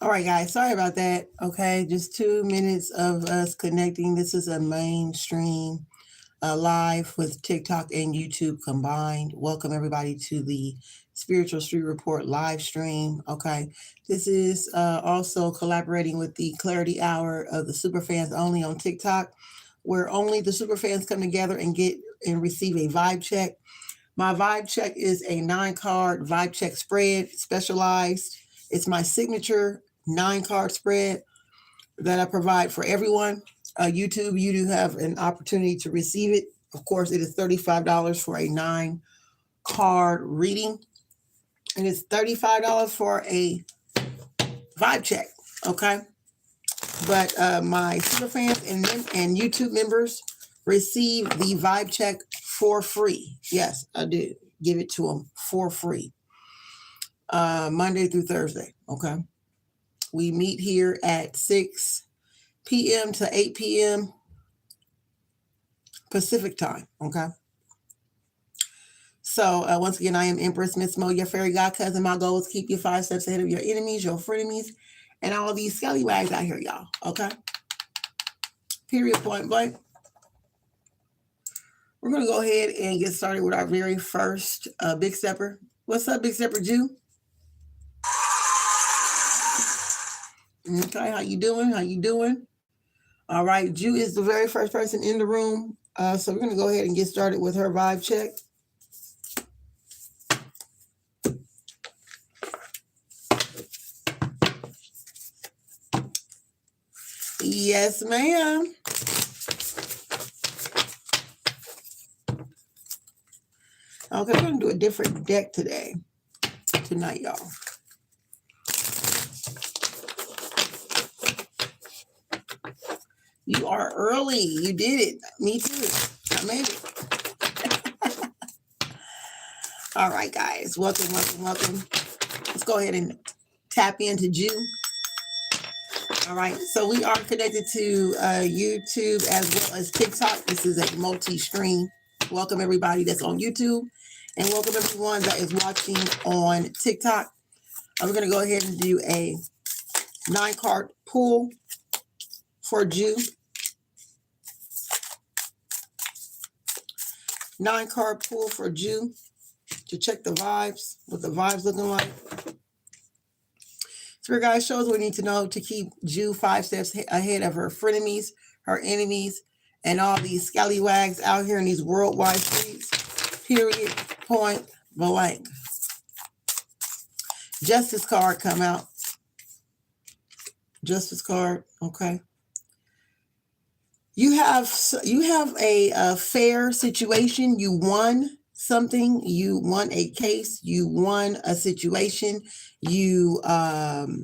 All right, guys. Sorry about that. Okay, just 2 minutes of us connecting. This is a mainstream live with TikTok and YouTube combined. Welcome everybody to the Spiritual Street Report live stream. Okay, this is also collaborating with the Clarity Hour of the Superfans only on TikTok, where only the superfans come together and get and receive a vibe check. My vibe check is a 9 card vibe check spread, specialized. It's my signature 9 card spread that I provide for everyone. YouTube, you do have an opportunity to receive it. Of course, it is $35 for a 9 card reading, and it's $35 for a vibe check. Okay, but my super fans and YouTube members receive the vibe check for free. Yes, I do give it to them for free, Monday through Thursday. Okay, we meet here at 6 p.m. to 8 p.m. Pacific time. Okay. So once again, I am Empress Miss Mo, your fairy god cousin. My goal is keep you 5 steps ahead of your enemies, your frenemies, and all of these scallywags out here, y'all. Okay. Period. Point blank. We're gonna go ahead and get started with our very first Big Stepper. What's up, Big Stepper Jew? Okay, how you doing? How you doing? All right, Jew is the very first person in the room. So we're gonna go ahead and get started with her vibe check. Yes, ma'am. Okay, we're gonna do a different deck tonight, y'all. You are early. You did it. Me too. I made it. All right, guys. Welcome. Let's go ahead and tap into Jew. All right. So we are connected to YouTube as well as TikTok. This is a multi-stream. Welcome everybody that's on YouTube, and welcome everyone that is watching on TikTok. We're going to go ahead and do a 9-card pull for Jew. 9-card pull for Jew to check the vibes, what the vibes looking like. Spirit guide shows what we need to know to keep Jew 5 steps ahead of her frenemies, her enemies, and all these scallywags out here in these worldwide streets. Period. Point blank. Justice card come out. Justice card. Okay. You have a fair situation. You won something. You won a case. You won a situation. You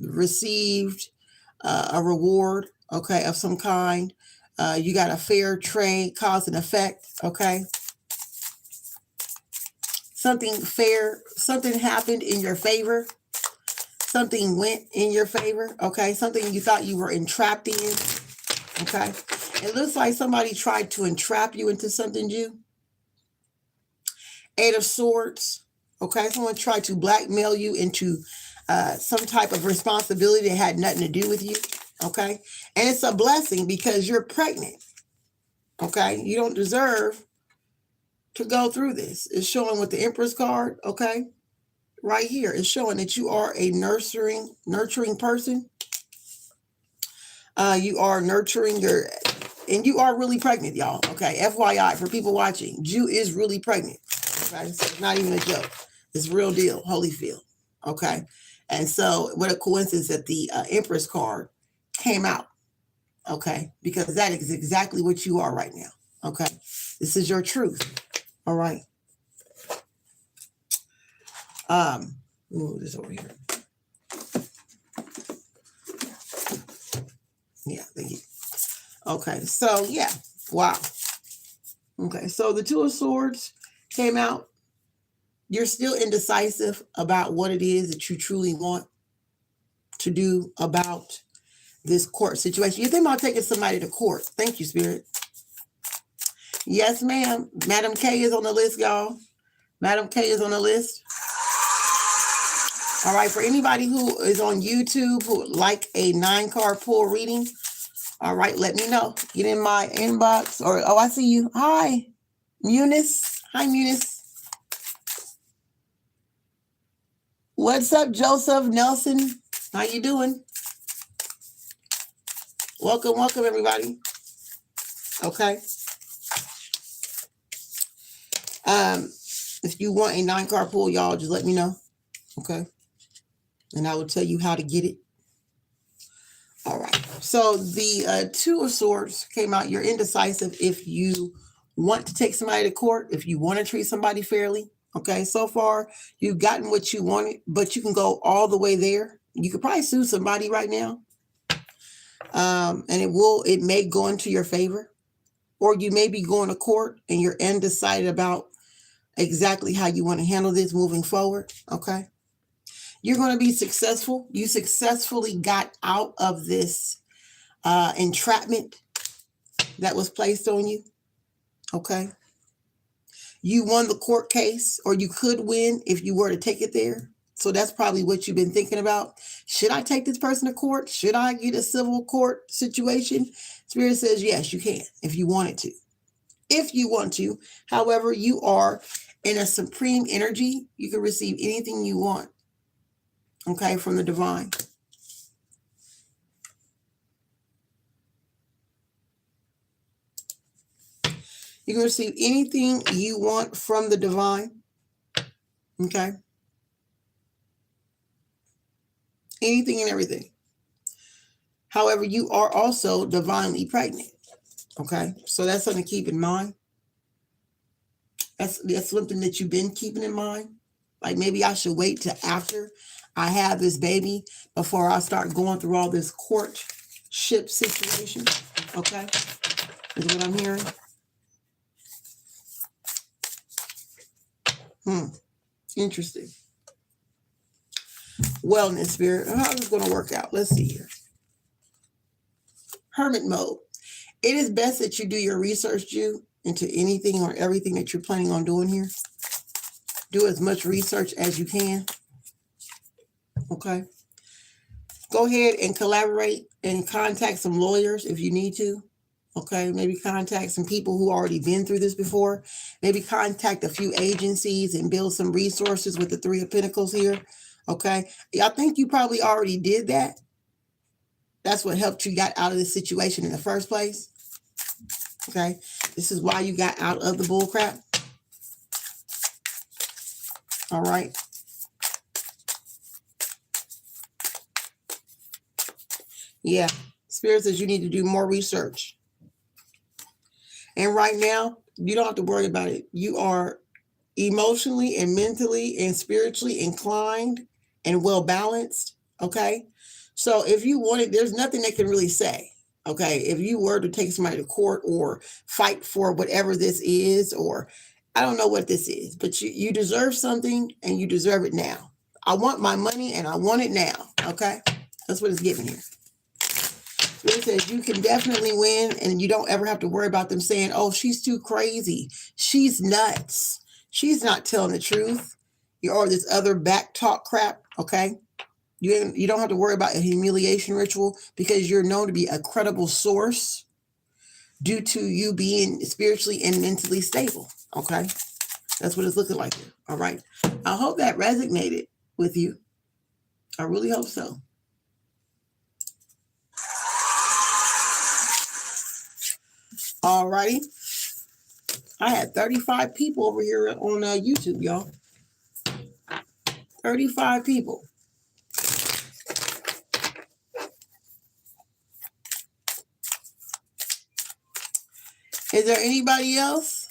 received a reward, okay, of some kind. You got a fair trade, cause and effect, okay. Something fair, something happened in your favor. Something went in your favor, okay. Something you thought you were entrapped in, okay. It looks like somebody tried to entrap you into something, Jew. 8 of Swords, okay. Someone tried to blackmail you into some type of responsibility that had nothing to do with you, okay. And it's a blessing because you're pregnant, okay. You don't deserve to go through this. It's showing with the Empress card, okay. Right here, it's showing that you are a nurturing person. You are nurturing and you are really pregnant, y'all. Okay, FYI for people watching, Jew is really pregnant. Okay, so it's not even a joke. It's real deal, Holyfield. Okay, and so what a coincidence that the Empress card came out. Okay, because that is exactly what you are right now. Okay, this is your truth. All right. Move this over here. Yeah, thank you. Okay, so yeah, wow. Okay, so the 2 of Swords came out. You're still indecisive about what it is that you truly want to do about this court situation. You think about taking somebody to court. Thank you, Spirit. Yes, ma'am. Madam K is on the list, y'all. Madam K is on the list. All right, for anybody who is on YouTube who would like a 9-card pull reading, all right, let me know. Get in my inbox or, oh, I see you. Hi, Munis. Hi, Munis. What's up, Joseph Nelson? How you doing? Welcome, welcome, everybody. Okay. If you want a 9-card pull, y'all, just let me know. Okay. And I will tell you how to get it. All right. So the 2 of Swords came out. You're indecisive if you want to take somebody to court, if you want to treat somebody fairly. Okay. So far, you've gotten what you wanted, but you can go all the way there. You could probably sue somebody right now. And it may go into your favor, or you may be going to court and you're undecided about exactly how you want to handle this moving forward. Okay. You're going to be successful. You successfully got out of this entrapment that was placed on you. Okay. You won the court case, or you could win if you were to take it there. So that's probably what you've been thinking about. Should I take this person to court? Should I get a civil court situation? Spirit says, yes, you can if you wanted to. If you want to. However, you are in a supreme energy. You can receive anything you want. Okay, from the divine. You can receive anything you want from the divine. Okay. Anything and everything. However, you are also divinely pregnant. Okay. So that's something to keep in mind. That's something that you've been keeping in mind. Like maybe I should wait till after I have this baby before I start going through all this courtship situation. Okay. Is what I'm hearing. Interesting. Wellness, Spirit. How's this going to work out? Let's see here. Hermit mode. It is best that you do your research, Jew, into anything or everything that you're planning on doing here. Do as much research as you can. Okay. Go ahead and collaborate and contact some lawyers if you need to. Okay. Maybe contact some people who already been through this before. Maybe contact a few agencies and build some resources with the 3 of Pentacles here. Okay. I think you probably already did that. That's what helped you get out of this situation in the first place. Okay. This is why you got out of the bull crap. All right. Yeah. Spirit says you need to do more research. And right now, you don't have to worry about it. You are emotionally and mentally and spiritually inclined and well balanced. Okay. So if you wanted, there's nothing they can really say. Okay. If you were to take somebody to court or fight for whatever this is, or I don't know what this is, but you deserve something and you deserve it now. I want my money and I want it now. Okay. That's what it's giving here. It says you can definitely win, and you don't ever have to worry about them saying, oh, she's too crazy. She's nuts. She's not telling the truth. Or this other back talk crap. Okay. You don't have to worry about a humiliation ritual because you're known to be a credible source due to you being spiritually and mentally stable. Okay. That's what it's looking like here. All right. I hope that resonated with you. I really hope so. All righty. I had 35 people over here on YouTube, y'all. 35 people. Is there anybody else?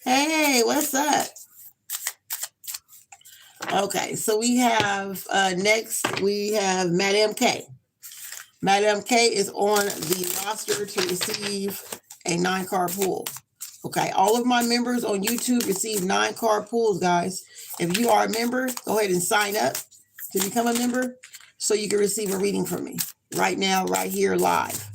Hey, what's up? Okay, so we have next, we have Madame K. Madame K is on the roster to receive a 9-card pull. Okay, all of my members on YouTube receive 9-card pulls, guys. If you are a member, go ahead and sign up to become a member so you can receive a reading from me right now, right here, live.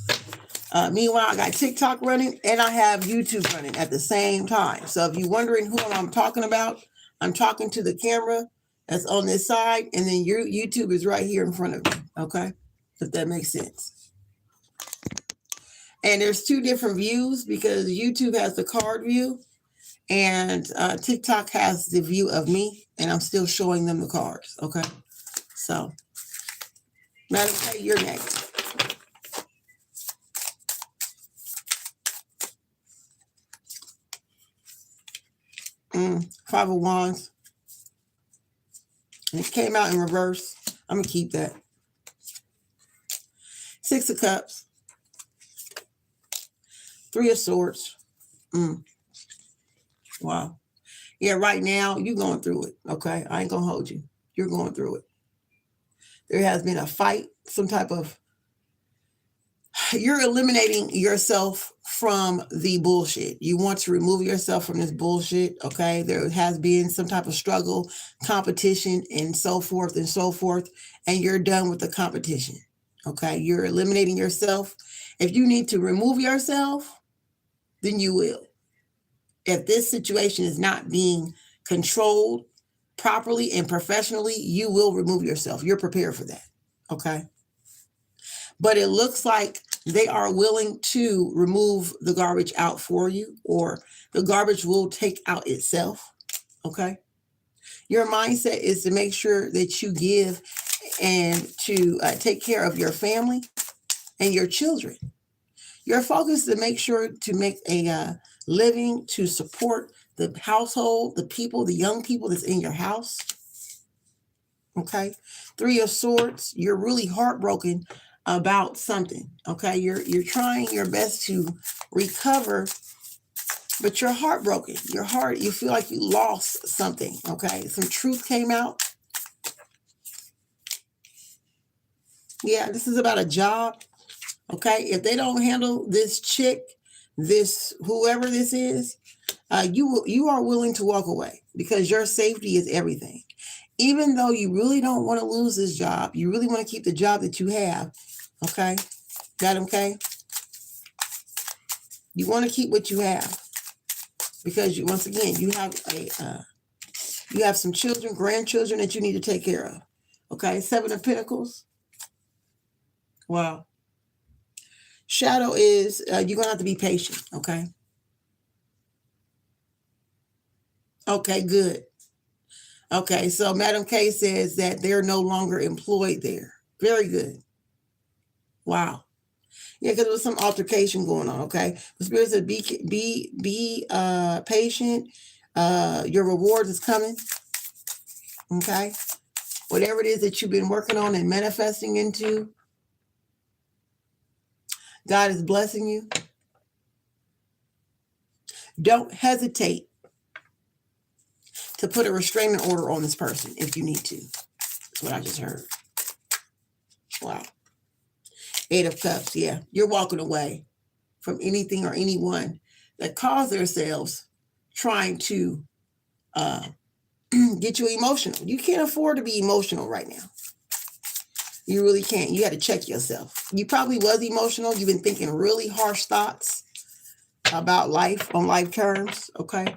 Meanwhile, I got TikTok running and I have YouTube running at the same time. So if you're wondering who I'm talking about, I'm talking to the camera that's on this side, and then your YouTube is right here in front of me. Okay, if that makes sense. And there's two different views because YouTube has the card view, and TikTok has the view of me, and I'm still showing them the cards. Okay, so Madam K, you're next. Five of Wands. And it came out in reverse. I'm gonna keep that. Six of Cups. Three of Swords. Wow. Yeah, right now you're going through it. Okay, I ain't gonna hold you. You're going through it. There has been a fight, some type of. You're eliminating yourself from the bullshit. You want to remove yourself from this bullshit. Okay, there has been some type of struggle, competition, and so forth and so forth, and you're done with the competition. Okay, you're eliminating yourself. If you need to remove yourself, then you will. If this situation is not being controlled properly and professionally, you will remove yourself. You're prepared for that. Okay. But it looks like they are willing to remove the garbage out for you, or the garbage will take out itself. Okay. Your mindset is to make sure that you give and to take care of your family and your children. Your focus is to make sure to make a living to support the household, the people, the young people that's in your house. Okay. Three of Swords. You're really heartbroken about something. Okay. You're trying your best to recover, but you're heartbroken. You feel like you lost something. Okay. Some truth came out. Yeah, this is about a job. Okay. If they don't handle this chick, this whoever this is, you are willing to walk away because your safety is everything. Even though you really don't want to lose this job, you really want to keep the job that you have. Okay, got him, okay? You want to keep what you have because once again, you have some children, grandchildren that you need to take care of. Okay, Seven of Pentacles. Wow. Shadow is you're gonna have to be patient. Okay. Okay, good. Okay, so Madam K says that they're no longer employed there. Very good. Wow. Yeah, because there was some altercation going on. Okay, the Spirit said, be patient. Your reward is coming. Okay, whatever it is that you've been working on and manifesting into, God is blessing you. Don't hesitate to put a restraining order on this person if you need to. That's what I just heard. Wow. Eight of Cups. Yeah, you're walking away from anything or anyone that calls themselves trying to get you emotional. You can't afford to be emotional right now. You really can't. You got to check yourself. You probably was emotional. You've been thinking really harsh thoughts about life on life terms. Okay.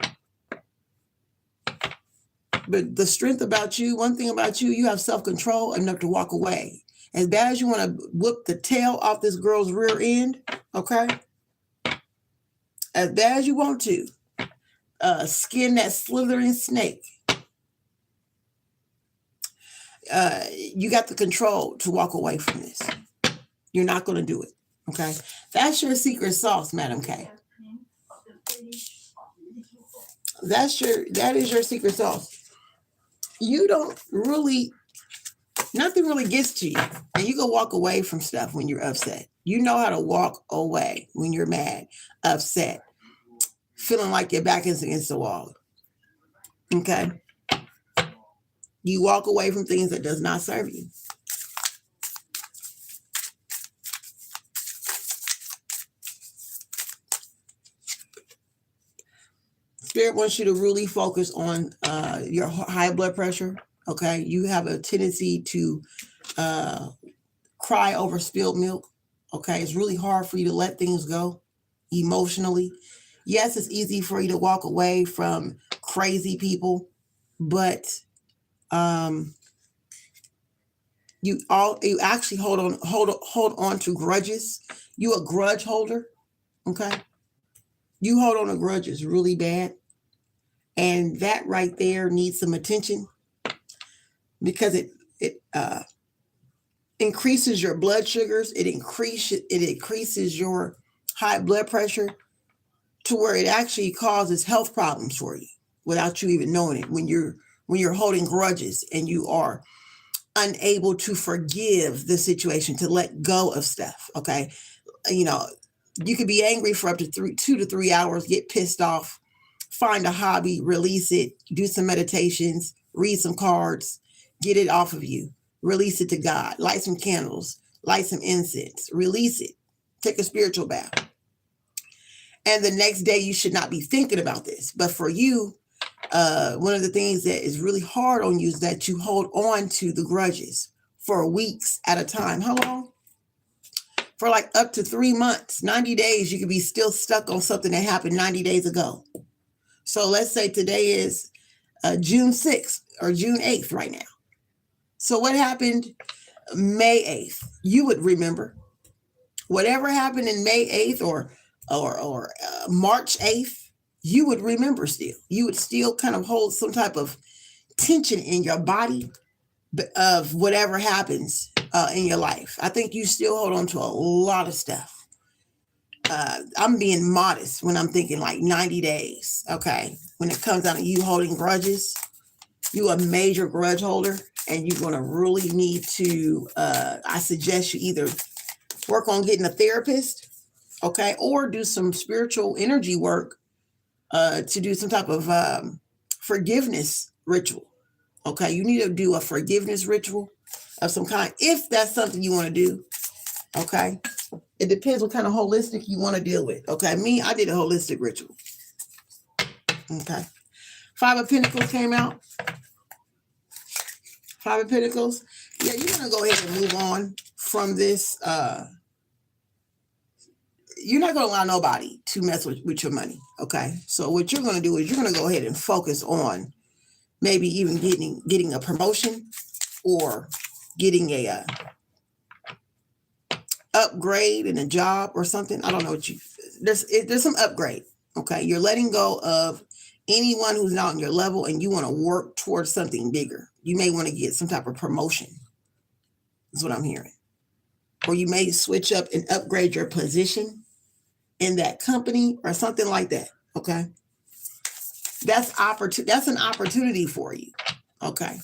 But the strength about you, one thing about you, you have self-control enough to walk away. As bad as you want to whip the tail off this girl's rear end, okay? As bad as you want to, skin that slithering snake. You got the control to walk away from this. You're not going to do it, okay? That's your secret sauce, Madam K. That is your secret sauce. You don't really, nothing really gets to you. And you can walk away from stuff when you're upset. You know how to walk away when you're mad, upset, feeling like your back is against the wall. Okay? You walk away from things that does not serve you. Spirit wants you to really focus on your high blood pressure. Okay, you have a tendency to cry over spilled milk. Okay, it's really hard for you to let things go emotionally. Yes, it's easy for you to walk away from crazy people. but you actually hold on to grudges. You a grudge holder, okay? You hold on to grudges really bad, and that right there needs some attention because it increases your blood sugars. It increases your high blood pressure to where it actually causes health problems for you without you even knowing it. When you're holding grudges and you are unable to forgive the situation, to let go of stuff. Okay, you know, you could be angry for up to 2 to 3 hours, get pissed off, find a hobby, release it, do some meditations, read some cards, get it off of you, release it to God, light some candles, light some incense, release it, take a spiritual bath. And the next day you should not be thinking about this. But for you, one of the things that is really hard on you is that you hold on to the grudges for weeks at a time. How long? For like up to 3 months, 90 days, you could be still stuck on something that happened 90 days ago. So let's say today is June 6th or June 8th right now. So what happened May 8th? You would remember. Whatever happened in May 8th or March 8th, you would remember still. You would still kind of hold some type of tension in your body of whatever happens in your life. I think you still hold on to a lot of stuff. I'm being modest when I'm thinking like 90 days. Okay. When it comes down to you holding grudges, you a major grudge holder, and you're going to really need to, I suggest you either work on getting a therapist, okay, or do some spiritual energy work to do some type of forgiveness ritual. Okay, you need to do a forgiveness ritual of some kind if that's something you want to do. Okay, it depends what kind of holistic you want to deal with. Okay, I did a holistic ritual. Okay, 5 of Pentacles came out. 5 of Pentacles. Yeah, you're gonna go ahead and move on from this. You're not gonna allow nobody to mess with your money. Okay, so what you're gonna do is you're gonna go ahead and focus on maybe even getting a promotion or getting a upgrade in a job or something. I don't know what there's some upgrade. Okay, you're letting go of anyone who's not on your level, and you want to work towards something bigger. You may want to get some type of promotion. That's what I'm hearing. Or you may switch up and upgrade your position in that company or something like that. Okay, that's an opportunity for you. Okay.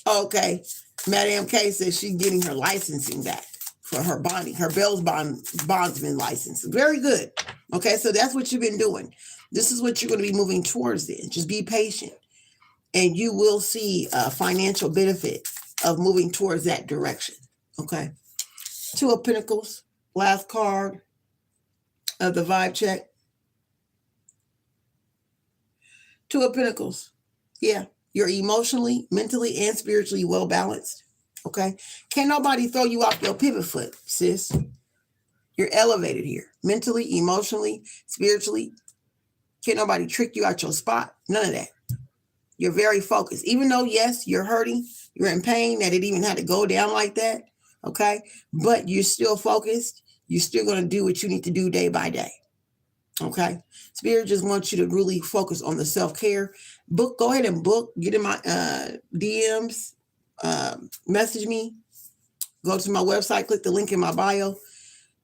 Okay, Madame K says she's getting her licensing back for her bonding, her Bell's bondsman license. Very good. Okay, so that's what you've been doing. This is what you're going to be moving towards then. Just be patient, and you will see a financial benefit of moving towards that direction. Okay. 2 of Pentacles, last card of the vibe check. 2 of Pentacles. Yeah, you're emotionally, mentally, and spiritually well balanced. Okay. Can't nobody throw you off your pivot foot, sis. You're elevated here. Mentally, emotionally, spiritually. Can't nobody trick you out your spot. None of that. You're very focused. Even though, yes, you're hurting, you're in pain that it even had to go down like that. Okay. But you're still focused. You're still going to do what you need to do day by day. Okay. Spirit just wants you to really focus on the self-care. Go ahead and book. Get in my DMs. Message me. Go to my website. Click the link in my bio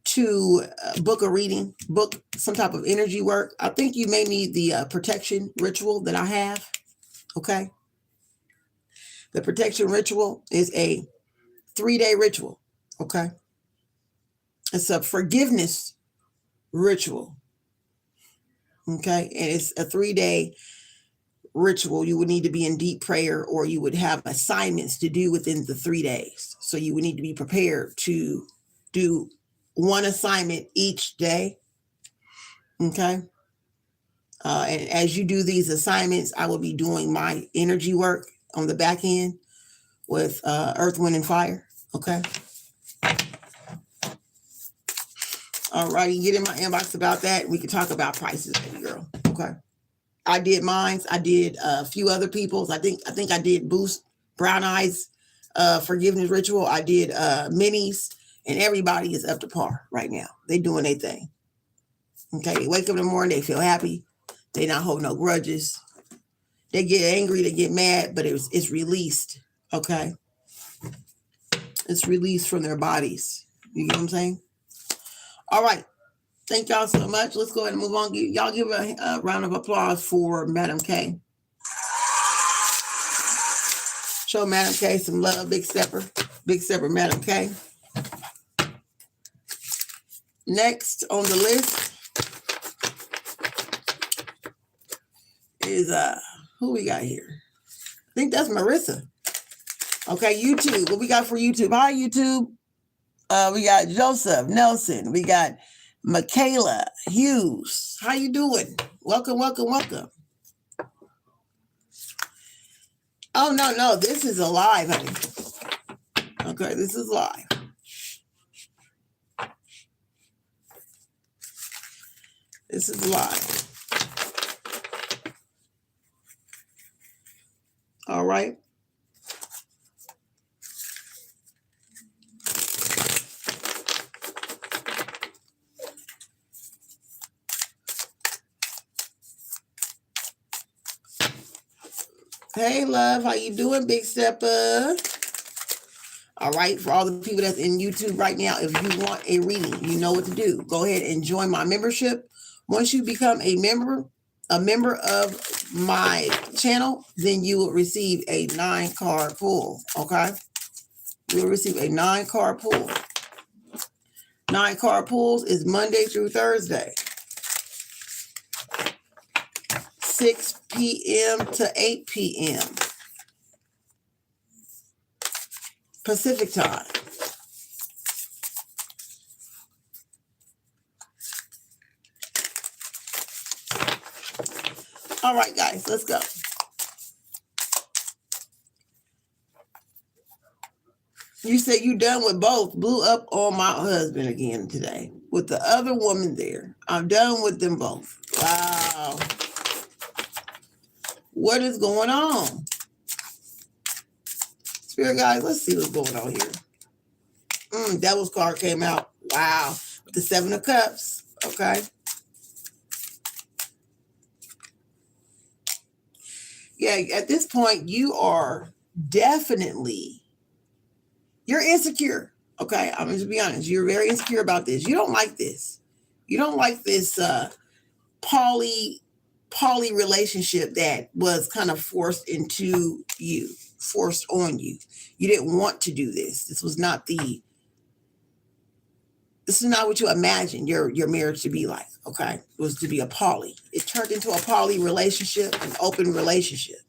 to book a reading. Book some type of energy work. I think you may need the protection ritual that I have. Okay. The protection ritual is a 3-day ritual. Okay. It's a forgiveness ritual. Okay. And it's a 3-day ritual. You would need to be in deep prayer, or you would have assignments to do within the 3 days. So you would need to be prepared to do one assignment each day. Okay. And as you do these assignments, I will be doing my energy work on the back end with Earth, Wind, and Fire. Okay. All righty. Get in my inbox about that. We can talk about prices, baby girl. Okay. I did mine. I did a few other people's. I think I did Boost Brown Eyes forgiveness ritual. I did minis, and everybody is up to par right now. They doing their thing. Okay, they wake up in the morning, they feel happy. They not hold no grudges. They get angry, they get mad, but it's released. Okay, it's released from their bodies. You get what I'm saying? All right. Thank y'all so much. Let's go ahead and move on. Y'all give a round of applause for Madam K. Show Madam K some love, Big Stepper. Big Stepper, Madam K. Next on the list is who we got here? I think that's Marissa. Okay, YouTube. What we got for YouTube? Hi, YouTube. We got Joseph Nelson. We got Michaela Hughes. How you doing? Welcome, welcome, welcome. Oh, no. This is a live, honey. Okay, this is live. This is live. All right. Hey, love, how you doing, Big Stepper? All right, for all the people that's in YouTube right now, if you want a reading, you know what to do. Go ahead and join my membership. Once you become a member of my channel, then you will receive a 9-card pull, okay? You will receive a 9-card pull. 9-card pulls is Monday through Thursday. 6 p.m. to 8 p.m. Pacific time. All right, guys, let's go. You said you done with both. Blew up on my husband again today with the other woman there. I'm done with them both. Wow. What is going on? Spirit guys, let's see what's going on here. Devil's card came out. Wow. With the 7 of Cups. Okay. Yeah, at this point, you are definitely, you're insecure. Okay. I'm going to be honest. You're very insecure about this. You don't like this. You don't like this poly relationship that was kind of forced into you, forced on you. You didn't want to do this. This is not what you imagined your marriage to be like, okay? It was to be a poly. It turned into a poly relationship, an open relationship.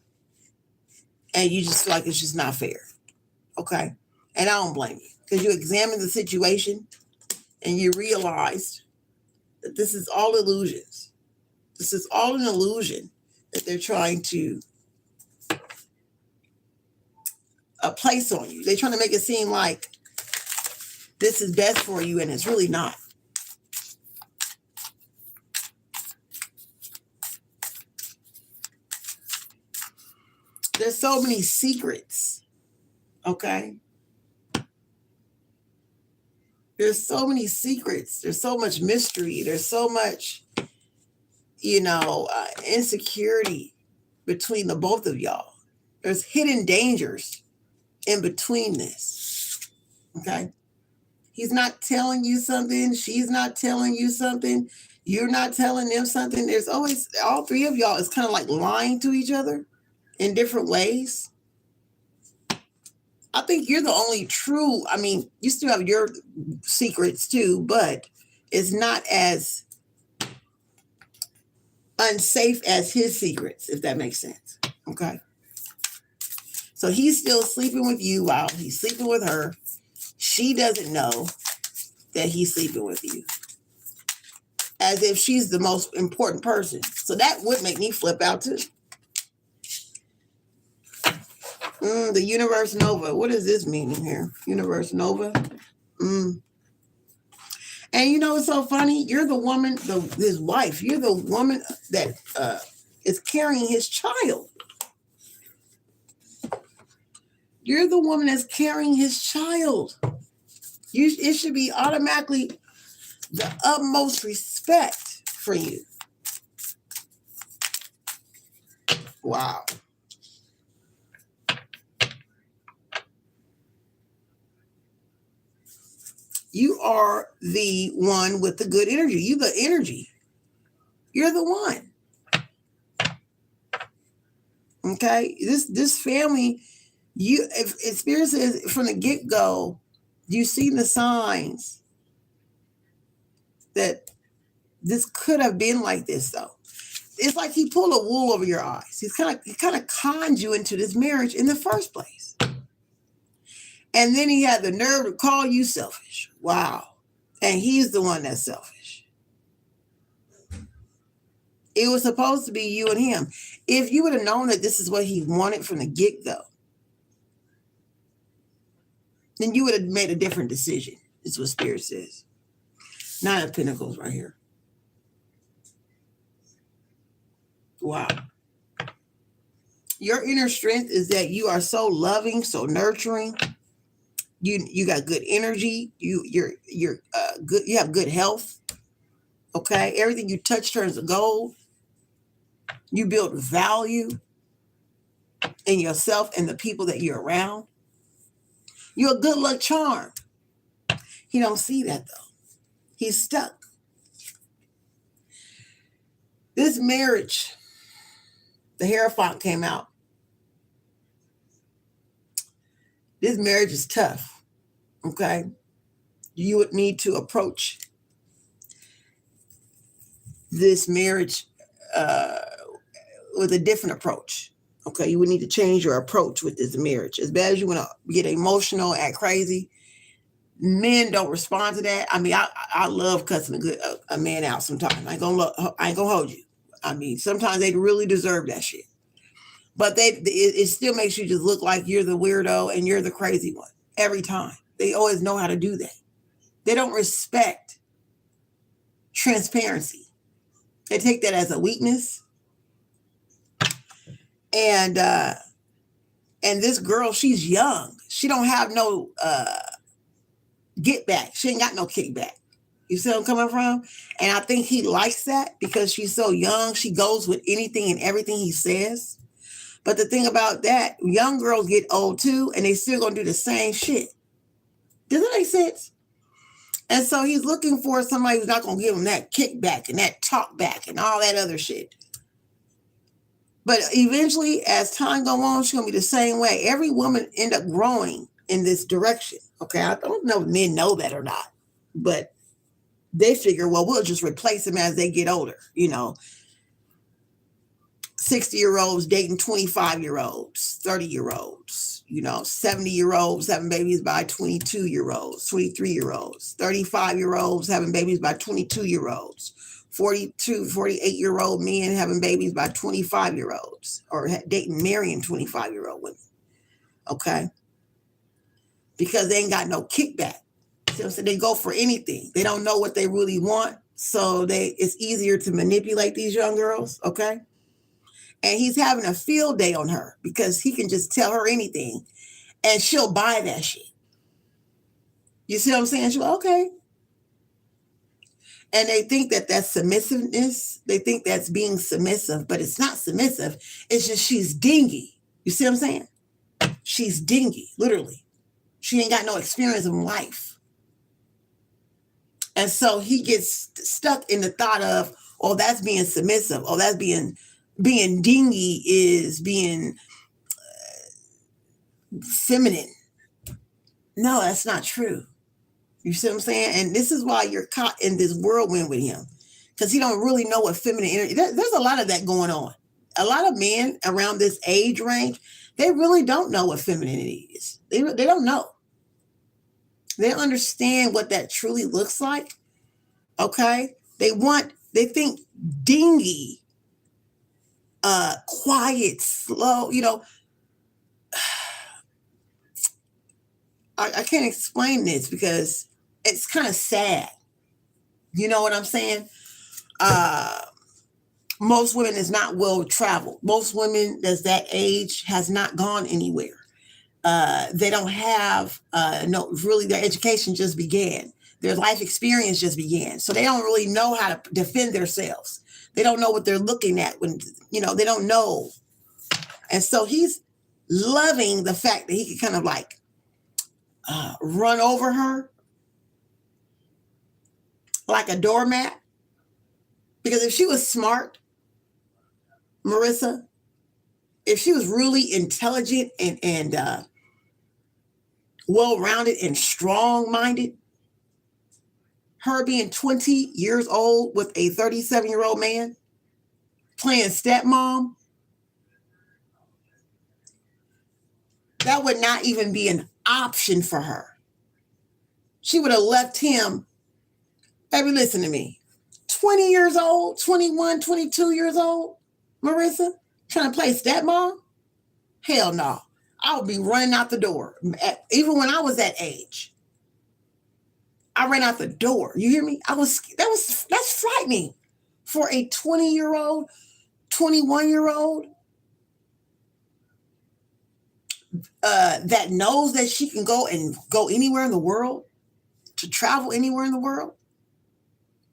And you just feel like it's just not fair, okay? And I don't blame you because you examined the situation and you realized that this is all illusions. This is all an illusion that they're trying to place on you. They're trying to make it seem like this is best for you, and it's really not. There's so many secrets, okay? There's so many secrets. There's so much mystery. There's so much, insecurity between the both of y'all. There's hidden dangers in between this, okay? He's not telling you something. She's not telling you something. You're not telling them something. There's always, all three of y'all is kind of like lying to each other in different ways. I think you're the only true, you still have your secrets too, but it's not as unsafe as his secrets, if that makes sense. Okay. So he's still sleeping with you while he's sleeping with her. She doesn't know that he's sleeping with you. As if she's the most important person. So that would make me flip out too. The Universe Nova. What is this meaning here? Universe Nova. And it's so funny. You're the woman, his wife. You're the woman that is carrying his child. You're the woman that's carrying his child. It should be automatically the utmost respect for you. Wow. You are the one with the good energy. You the energy. You're the one. Okay? This family, if Spirit says from the get-go, you've seen the signs that this could have been like this, though. It's like he pulled a wool over your eyes. He kind of conned you into this marriage in the first place. And then he had the nerve to call you selfish. Wow. And he's the one that's selfish. It was supposed to be you and him. If you would have known that this is what he wanted from the get-go, then you would have made a different decision. Is what Spirit says. Nine of Pentacles right here. Wow. Your inner strength is that you are so loving, so nurturing. You got good energy. You're good. You have good health. Okay, everything you touch turns to gold. You build value in yourself and the people that you're around. You're a good luck charm. He don't see that though. He's stuck. This marriage, the Hierophant came out. This marriage is tough. Okay, you would need to approach this marriage with a different approach. Okay, you would need to change your approach with this marriage. As bad as you want to get emotional, act crazy, men don't respond to that. I mean, I love cussing a man out sometimes. I ain't gonna hold you. I mean, sometimes they really deserve that shit. But it still makes you just look like you're the weirdo and you're the crazy one every time. They always know how to do that. They don't respect transparency. They take that as a weakness. And this girl, she's young. She don't have no get back. She ain't got no kickback. You see where I'm coming from? And I think he likes that because she's so young. She goes with anything and everything he says. But the thing about that, young girls get old too, and they still gonna do the same shit. Does that make sense? And so he's looking for somebody who's not gonna give him that kickback and that talk back and all that other shit. But eventually, as time goes on, she's gonna be the same way. Every woman end up growing in this direction. Okay, I don't know if men know that or not, but they figure, well, we'll just replace them as they get older. 60-year-olds dating 25-year-olds, 30-year-olds, 70-year-olds having babies by 22-year-olds, 23-year-olds, 35-year-olds having babies by 22-year-olds, 48-year-old men having babies by 25-year-olds, or marrying 25-year-old women. Okay? Because they ain't got no kickback. So they go for anything. They don't know what they really want. So it's easier to manipulate these young girls. Okay? And he's having a field day on her because he can just tell her anything and she'll buy that shit. You see what I'm saying? She'll, okay. And they think that that's submissiveness. They think that's being submissive, but it's not submissive. It's just she's dingy. You see what I'm saying? She's dingy, literally. She ain't got no experience in life. And so he gets stuck in the thought of, oh, that's being submissive. Oh, that's being dingy is being feminine. No, that's not true. You see what I'm saying? And this is why you're caught in this whirlwind with him, because he don't really know what feminine energy. There's a lot of that going on. A lot of men around this age range, they really don't know what femininity is. They don't know. They don't understand what that truly looks like. Okay? They think dingy, quiet, slow, I can't explain this because it's kind of sad. You know what I'm saying? Most women is not well traveled. Most women that's that age has not gone anywhere. They don't have no really their education just began. Their life experience just began. So they don't really know how to defend themselves. They don't know what they're looking at when, they don't know. And so he's loving the fact that he can kind of like run over her like a doormat. Because if she was smart, Marissa, if she was really intelligent and well-rounded and strong-minded, her being 20 years old with a 37-year-old man playing stepmom, that would not even be an option for her. She would have left him. Baby, listen to me. 20 years old, 21, 22 years old, Marissa, trying to play stepmom? Hell no. I would be running out the door. Even when I was that age, I ran out the door. You hear me? That's frightening for a 20-year-old, 21-year-old that knows that she can go anywhere in the world, to travel anywhere in the world,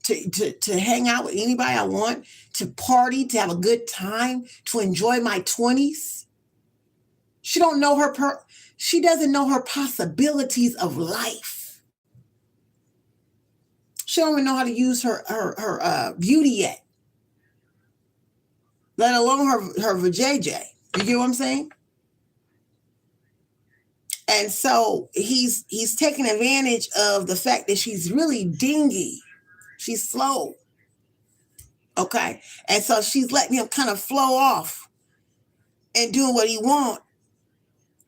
to hang out with anybody I want, to party, to have a good time, to enjoy my 20s. She doesn't know her possibilities of life. She don't even know how to use her beauty yet, let alone her vajayjay. You get what I'm saying? And so he's taking advantage of the fact that she's really dingy. She's slow. Okay. And so she's letting him kind of flow off and doing what he wants.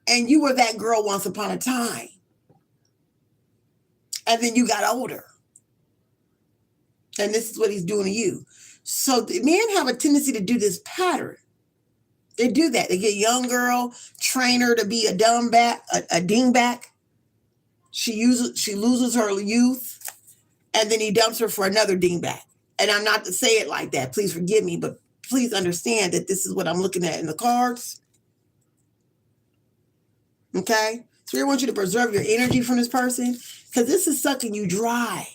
And you were that girl once upon a time. And then you got older. And this is what he's doing to you. So the men have a tendency to do this pattern. They do that. They get a young girl, train her to be a dingback. She loses her youth, and then he dumps her for another dingback. And I'm not to say it like that. Please forgive me, but please understand that this is what I'm looking at in the cards. Okay? So I want you to preserve your energy from this person, because this is sucking you dry.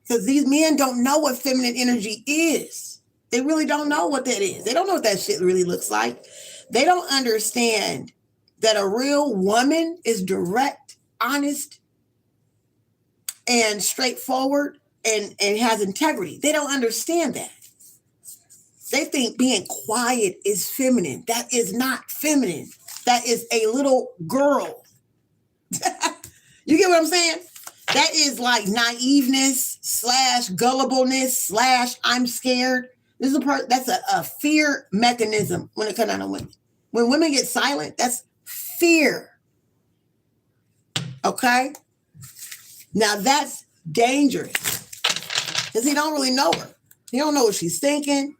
Because these men don't know what feminine energy is. They really don't know what that is. They don't know what that shit really looks like. They don't understand that a real woman is direct, honest, and straightforward and has integrity. They don't understand that. They think being quiet is feminine. That is not feminine. That is a little girl. You get what I'm saying? That is like naiveness / gullibleness / I'm scared. This is that's a fear mechanism when it comes down to women. When women get silent, that's fear. Okay? Now that's dangerous because he don't really know her. He don't know what she's thinking.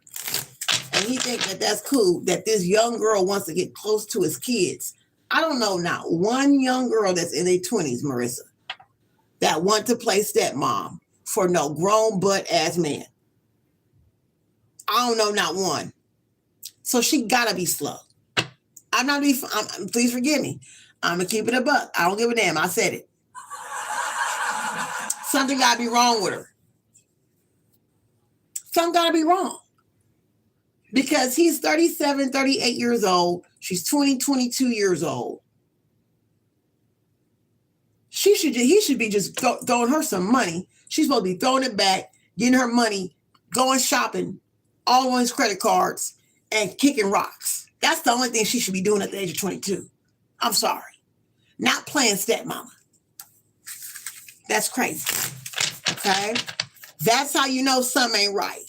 And he thinks that that's cool, that this young girl wants to get close to his kids. I don't know not one young girl that's in their 20s, Marissa, that want to play stepmom for no grown butt ass man. I don't know not one. So she gotta be slow. Please forgive me. I'm gonna keep it a buck. I don't give a damn. I said it. Something gotta be wrong with her. Something gotta be wrong. Because he's 37, 38 years old. She's 20, 22 years old. He should be just throwing her some money. She's supposed to be throwing it back, getting her money, going shopping, all on his credit cards, and kicking rocks. That's the only thing she should be doing at the age of 22. I'm sorry. Not playing stepmama. That's crazy. Okay? That's how you know something ain't right.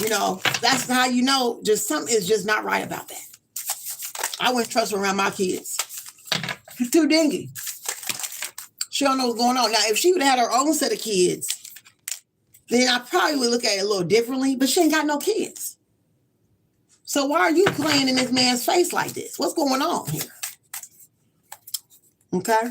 You know, that's how you know just something is just not right about that. I wouldn't trust her around my kids. She's too dingy. She don't know what's going on. Now, if she would have had her own set of kids, then I probably would look at it a little differently, but she ain't got no kids. So why are you playing in this man's face like this? What's going on here? Okay?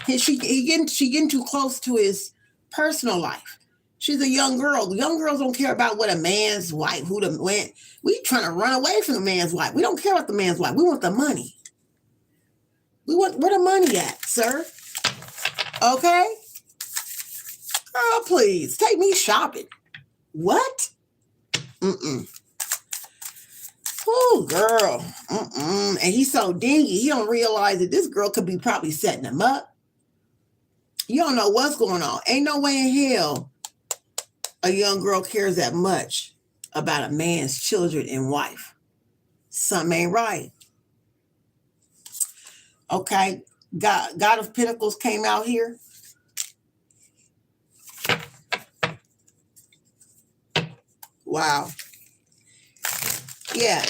She getting too close to his personal life. She's a young girl. Young girls don't care about what a man's wife, who the went. We trying to run away from the man's wife. We don't care about the man's wife. We want the money. We want where the money at, sir. Okay? Girl, please take me shopping. What? Oh, girl. And he's so dingy. He don't realize that this girl could be probably setting him up. You don't know what's going on. Ain't no way in hell a young girl cares that much about a man's children and wife. Something ain't right. Okay. God of Pentacles came out here. Wow. Yeah.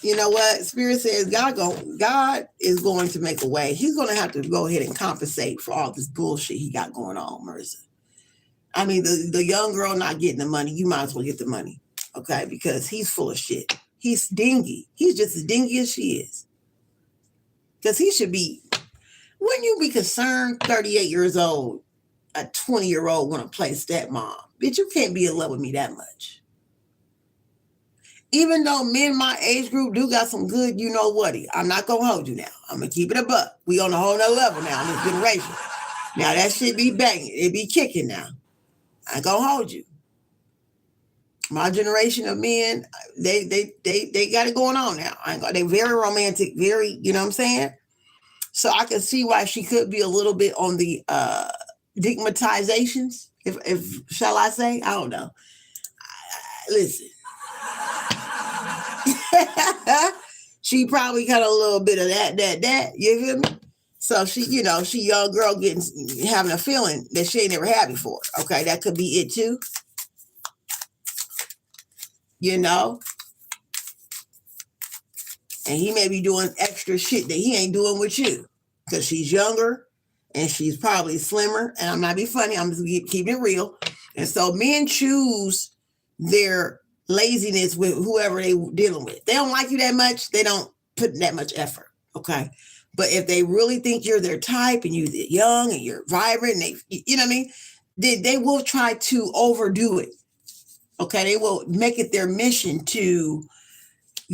You know what? Spirit says God is going to make a way. He's going to have to go ahead and compensate for all this bullshit he got going on, Marissa. I mean, the young girl not getting the money, you might as well get the money, okay? Because he's full of shit. He's dingy. He's just as dingy as she is. Because he should be, wouldn't you be concerned, 38 years old, a 20-year-old want to play stepmom? Bitch, you can't be in love with me that much. Even though men my age group do got some good, you know what? I'm not going to hold you now. I'm going to keep it a buck. We on a whole nother level now in this generation. Now that shit be banging. It be kicking now. I ain't gonna hold you. My generation of men, they got it going on now. They very romantic, very, you know what I'm saying? So I can see why she could be a little bit on the digmatizations, if shall I say? I don't know. Listen. She probably got a little bit of that. You feel me? So she young girl having a feeling that she ain't never had before. Okay, that could be it too. You know? And he may be doing extra shit that he ain't doing with you. Because she's younger and she's probably slimmer. And I'm not being funny, I'm just keeping it real. And so men choose their laziness with whoever they dealing with. They don't like you that much, they don't put that much effort. Okay. But if they really think you're their type and you're young and you're vibrant, and you know what I mean? They will try to overdo it. Okay. They will make it their mission to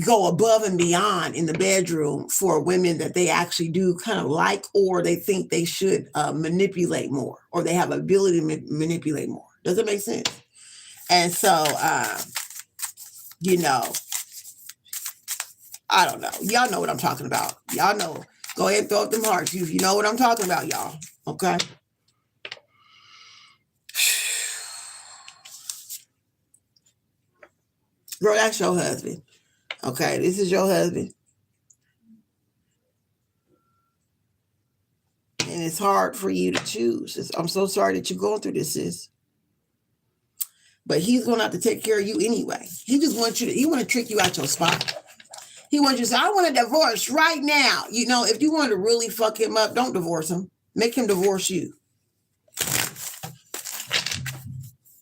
go above and beyond in the bedroom for women that they actually do kind of like, or they think they should manipulate more, or they have ability to manipulate more. Does it make sense? And so, I don't know. Y'all know what I'm talking about. Y'all know. Go ahead and throw up them hearts. You know what I'm talking about, y'all. Okay? Girl, that's your husband. Okay, this is your husband. And it's hard for you to choose. I'm so sorry that you're going through this, sis. But he's going to have to take care of you anyway. He just wants he want to trick you out your spot. He wants you to say, I want a divorce right now. You know, if you want to really fuck him up, don't divorce him. Make him divorce you.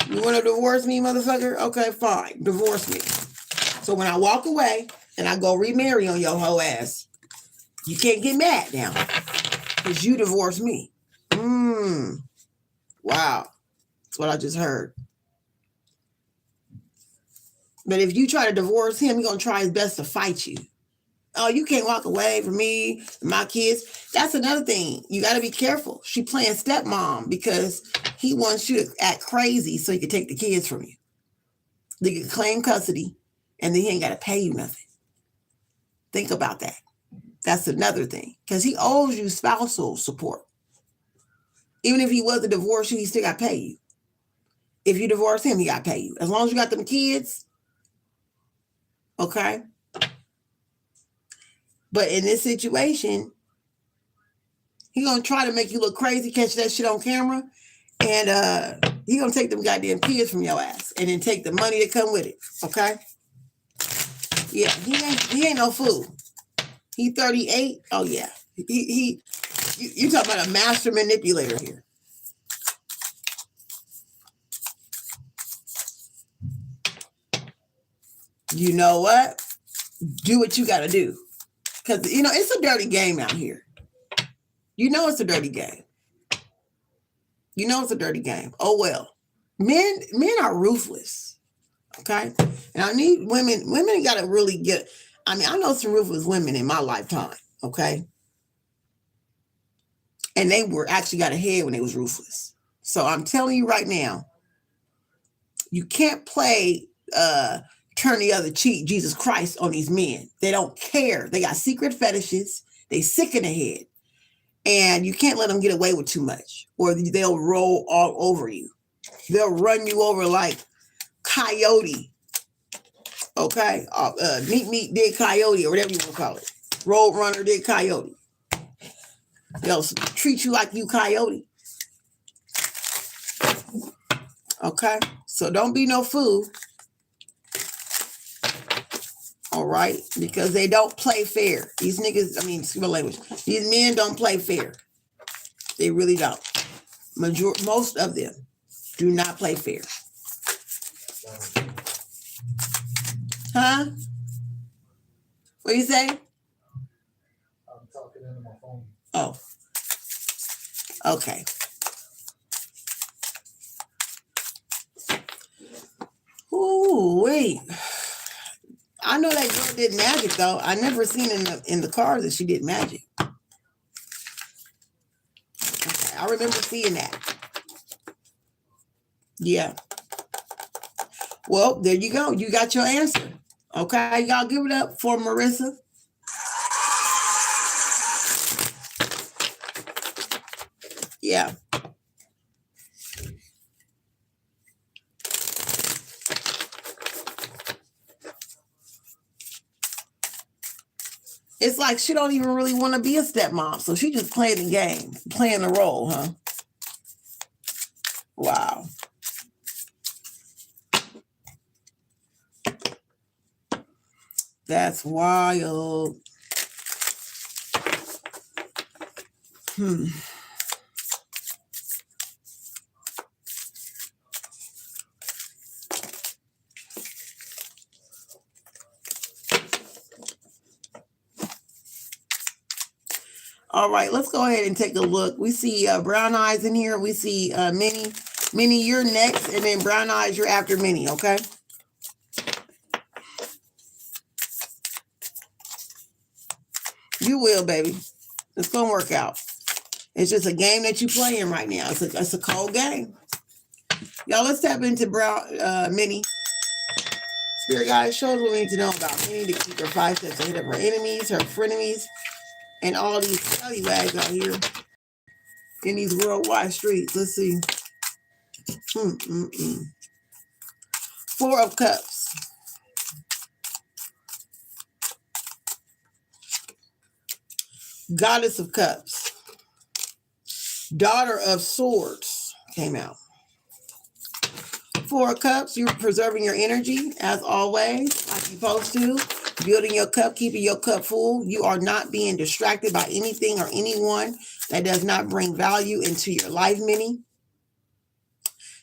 You want to divorce me, motherfucker? Okay, fine. Divorce me. So when I walk away and I go remarry on your whole ass, you can't get mad now because you divorced me. Wow. That's what I just heard. But if you try to divorce him, he's going to try his best to fight you. Oh, you can't walk away from me, my kids. That's another thing. You got to be careful. She playing stepmom because he wants you to act crazy so he can take the kids from you. They can claim custody and then he ain't got to pay you nothing. Think about that. That's another thing because he owes you spousal support. Even if he wasn't divorced, he still got to pay you. If you divorce him, he got to pay you. As long as you got them kids. Okay. But in this situation, he's going to try to make you look crazy, catch that shit on camera. And he's going to take them goddamn kids from your ass and then take the money that come with it. Okay. Yeah. He ain't no fool. He 38. Oh yeah. You talking about a master manipulator here. You know what? Do what you got to do. Because, it's a dirty game out here. You know it's a dirty game. You know it's a dirty game. Oh well. Men are ruthless. Okay. And I need women gotta really get, I mean, I know some ruthless women in my lifetime, okay? And they were actually got ahead when they was ruthless. So I'm telling you right now, you can't play turn the other cheek, Jesus Christ, on these men. They don't care. They got secret fetishes. They sick in the head. And you can't let them get away with too much, or they'll roll all over you. They'll run you over like coyote. Okay? Meet did coyote, or whatever you want to call it. Road runner did coyote. They'll treat you like you coyote. Okay? So don't be no fool. All right? Because they don't play fair. These niggas, I mean, excuse my language. These men don't play fair. They really don't. Most of them do not play fair. Huh? What do you say? I'm talking into my phone. Oh. Okay. Ooh, wait. I know that girl did magic though. I never seen in the car that she did magic. Okay, I remember seeing that. Yeah. Well, there you go. You got your answer. Okay, y'all give it up for Marissa. Yeah. It's like she don't even really want to be a stepmom, so she just playing the game, playing the role, huh? Wow. That's wild. All right, let's go ahead and take a look. We see Brown Eyes in here. We see Minnie. Minnie, you're next, and then Brown Eyes, you're after Minnie, okay? You will, baby. It's going to work out. It's just a game that you're playing right now. It's a cold game. Y'all, let's tap into Minnie. Spirit guys, show us what we need to know about Minnie to keep her 5 steps ahead of her enemies, her frenemies, and all these scallywags out here in these worldwide streets. Let's see. 4 of Cups. Goddess of Cups. Daughter of Swords came out. 4 of Cups, you're preserving your energy as always, like you're supposed to. Building your cup, keeping your cup full. You are not being distracted by anything or anyone that does not bring value into your life, Minnie.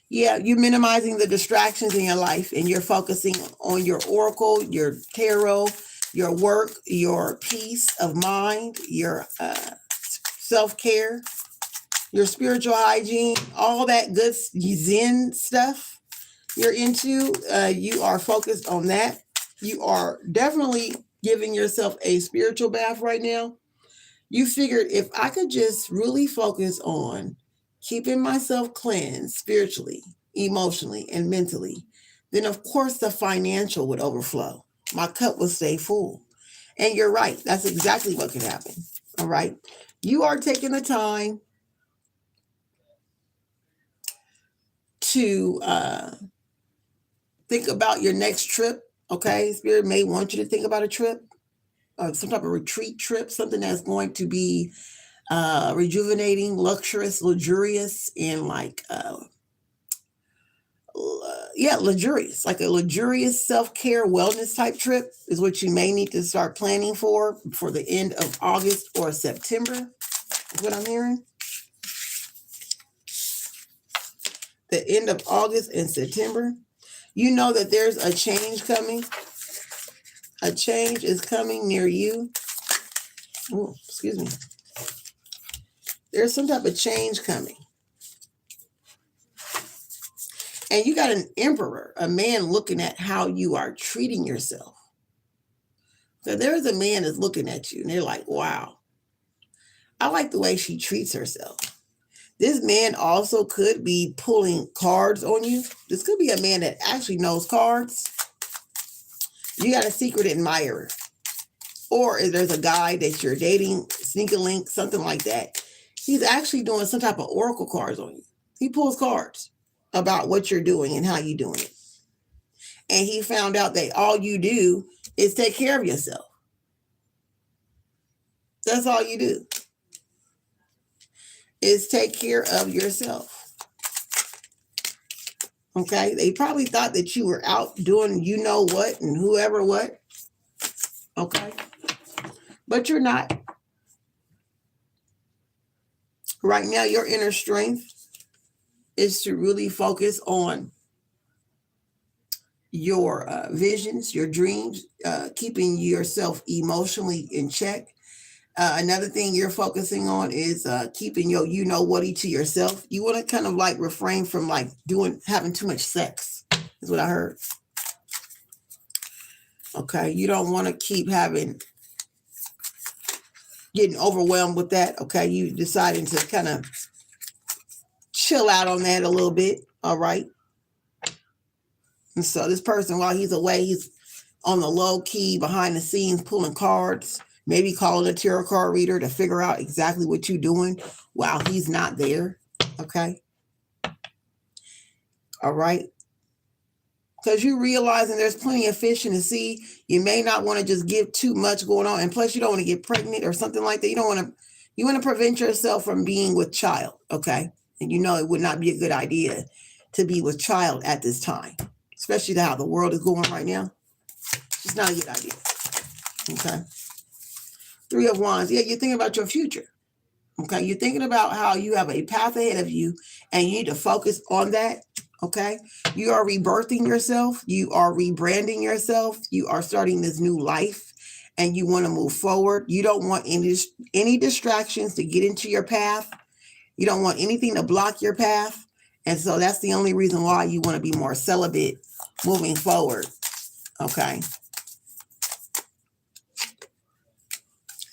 Yeah, you're minimizing the distractions in your life, and you're focusing on your oracle, your tarot, your work, your peace of mind, your self-care, your spiritual hygiene, all that good Zen stuff you're into. You are focused on that. You are definitely giving yourself a spiritual bath right now. You figured if I could just really focus on keeping myself cleansed spiritually, emotionally, and mentally, then of course the financial would overflow. My cup will stay full. And you're right. That's exactly what could happen. All right. You are taking the time to think about your next trip. Okay. Spirit may want you to think about a trip, some type of retreat trip, something that's going to be rejuvenating, luxurious, and like luxurious, like a luxurious self-care wellness type trip is what you may need to start planning for the end of August or September, is what I'm hearing. The end of August and September. You know that there's a change coming. A change is coming near you. Oh, excuse me. There's some type of change coming. And you got an emperor, a man looking at how you are treating yourself. So there's a man that's looking at you and they're like, wow, I like the way she treats herself. This man also could be pulling cards on you. This could be a man that actually knows cards. You got a secret admirer. Or if there's a guy that you're dating, sneak a link, something like that. He's actually doing some type of oracle cards on you. He pulls cards about what you're doing and how you're doing it. And he found out that all you do is take care of yourself. That's all you do. Is take care of yourself. Okay? They probably thought that you were out doing you know what and whoever what. Okay? But you're not. Right now, your inner strength is to really focus on your visions, your dreams, keeping yourself emotionally in check. Another thing you're focusing on is keeping your you know whaty to yourself. You want to kind of like refrain from like having too much sex, is what I heard. Okay, you don't want to keep getting overwhelmed with that. Okay, you deciding to kind of chill out on that a little bit. All right. And so this person, while he's away, he's on the low key behind the scenes pulling cards, maybe calling a tarot card reader to figure out exactly what you're doing while he's not there. Okay. All right. Because you're realizing there's plenty of fish in the sea. You may not want to just give too much going on. And plus, you don't want to get pregnant or something like that. You want to prevent yourself from being with child. Okay. And you know it would not be a good idea to be with child at this time, especially how the world is going right now. It's not a good idea. Okay. 3 of Wands. Yeah, you're thinking about your future. Okay. You're thinking about how you have a path ahead of you and you need to focus on that. Okay. You are rebirthing yourself. You are rebranding yourself. You are starting this new life and you want to move forward. You don't want any distractions to get into your path. You don't want anything to block your path. And so that's the only reason why you want to be more celibate moving forward. Okay.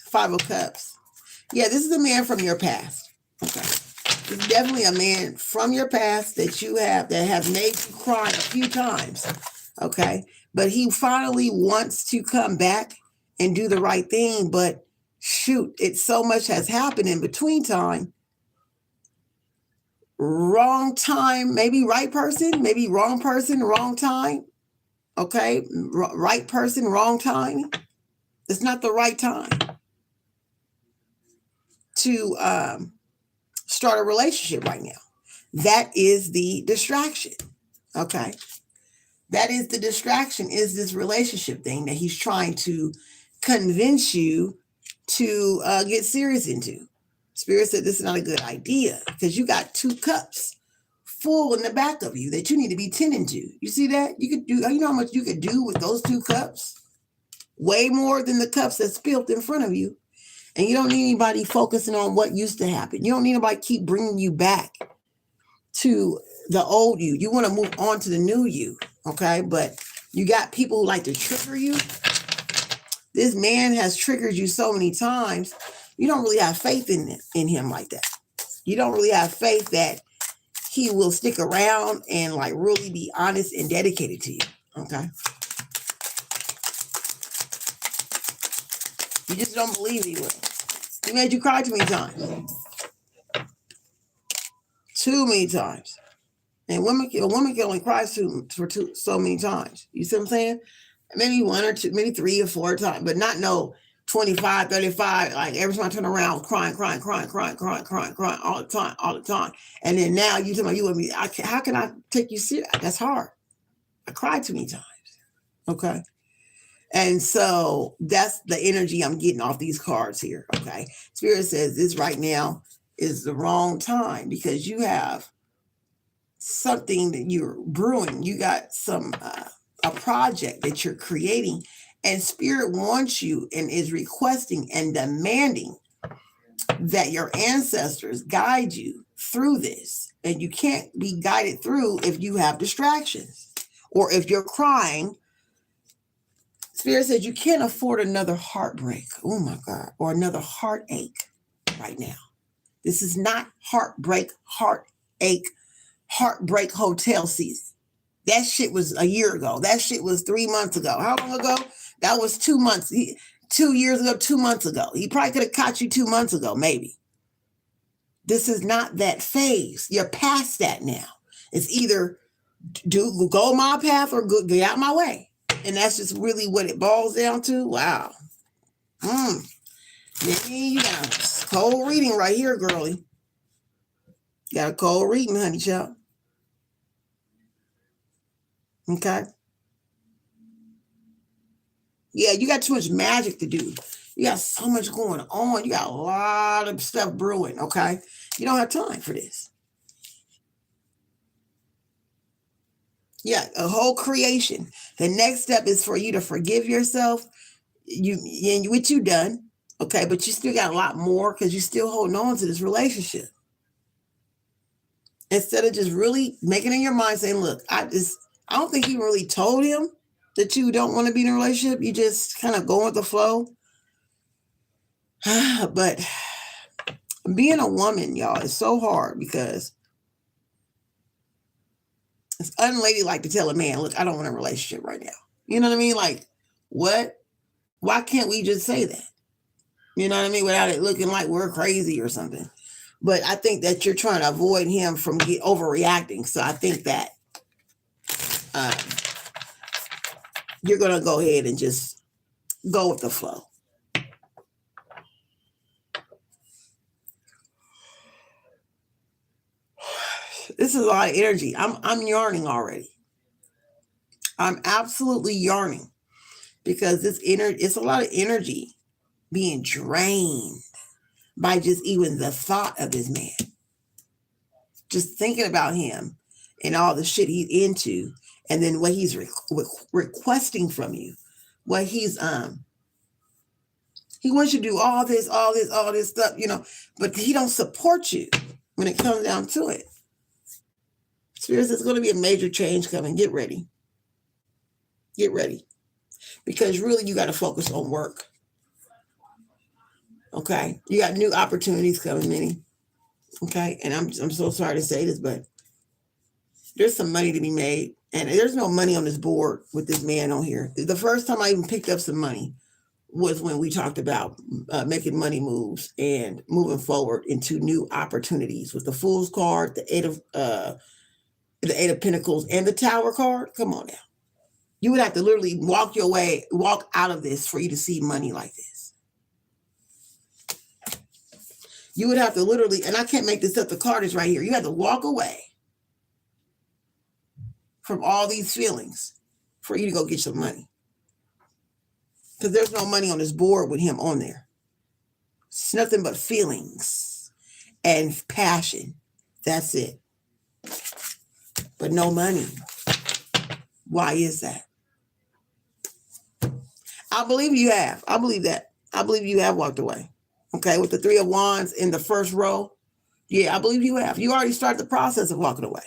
5 of Cups. Yeah, this is a man from your past. Okay. It's definitely a man from your past that you have that have made you cry a few times. Okay. But he finally wants to come back and do the right thing. But shoot, so much has happened in between time. Wrong time, maybe right person, maybe wrong person, wrong time. Okay. Right person, wrong time. It's not the right time to start a relationship right now. That is the distraction. Okay. That is the distraction, is this relationship thing that he's trying to convince you to get serious into. Spirit said this is not a good idea because you got 2 cups full in the back of you that you need to be tending to. You see that? You know how much you could do with those 2 cups? Way more than the cups that spilled in front of you. And you don't need anybody focusing on what used to happen. You don't need anybody keep bringing you back to the old you. You want to move on to the new you, okay? But you got people who like to trigger you. This man has triggered you so many times. You don't really have faith in him like that. You don't really have faith that he will stick around and like really be honest and dedicated to you, okay? You just don't believe he will. He made you cry too many times. Too many times. And a woman can only cry so many times. You see what I'm saying? Maybe 1 or 2, maybe 3 or 4 times, but not no 25, 35. Like every time I turn around, crying all the time. And then now you tell me you with me. How can I take you serious? That's hard. I cried too many times. Okay. And so that's the energy I'm getting off these cards here. Okay. Spirit says this right now is the wrong time because you have something that you're brewing. You got a project that you're creating, and Spirit wants you and is requesting and demanding that your ancestors guide you through this. And you can't be guided through if you have distractions or if you're crying. Spirit says you can't afford another heartbreak. Oh my God. Or another heartache right now. This is not heartbreak hotel season. That shit was a year ago. That shit was 3 months ago. How long ago? That was 2 months. 2 years ago, 2 months ago. He probably could have caught you 2 months ago, maybe. This is not that phase. You're past that now. It's either go my path or get out my way. And that's just really what it boils down to. Wow. Yeah, you got a cold reading right here, girlie. Got a cold reading, honey child. Okay. Yeah, you got too much magic to do. You got so much going on. You got a lot of stuff brewing, okay? You don't have time for this. Yeah, a whole creation. The next step is for you to forgive yourself. Which you done, okay? But you still got a lot more because you're still holding on to this relationship. Instead of just really making in your mind saying, look, I don't think you really told him that you don't want to be in a relationship. You just kind of go with the flow. But being a woman, y'all, is so hard because it's unladylike to tell a man, look, I don't want a relationship right now. You know what I mean? Like, what? Why can't we just say that? You know what I mean? Without it looking like we're crazy or something. But I think that you're trying to avoid him from overreacting. So I think that you're going to go ahead and just go with the flow. This is a lot of energy. I'm yarning already. I'm absolutely yarning because it's a lot of energy being drained by just even the thought of this man. Just thinking about him and all the shit he's into, and then what he's requesting from you. What he wants you to do all this stuff, you know, but he don't support you when it comes down to it. Spirits, there's going to be a major change coming. Get ready. Get ready. Because really you got to focus on work. Okay. You got new opportunities coming, Minnie. Okay. And I'm so sorry to say this, but there's some money to be made. And there's no money on this board with this man on here. The first time I even picked up some money was when we talked about making money moves and moving forward into new opportunities with the Fool's card, the Eight of Pentacles, and the Tower card. Come on now. You would have to literally walk out of this for you to see money like this. You would have to literally, and I can't make this up, the card is right here. You have to walk away from all these feelings for you to go get some money. Because there's no money on this board with him on there. It's nothing but feelings and passion. That's it. But no money. Why is that? I believe you have. I believe that. I believe you have walked away. Okay, with the Three of Wands in the first row. Yeah, I believe you have. You already started the process of walking away.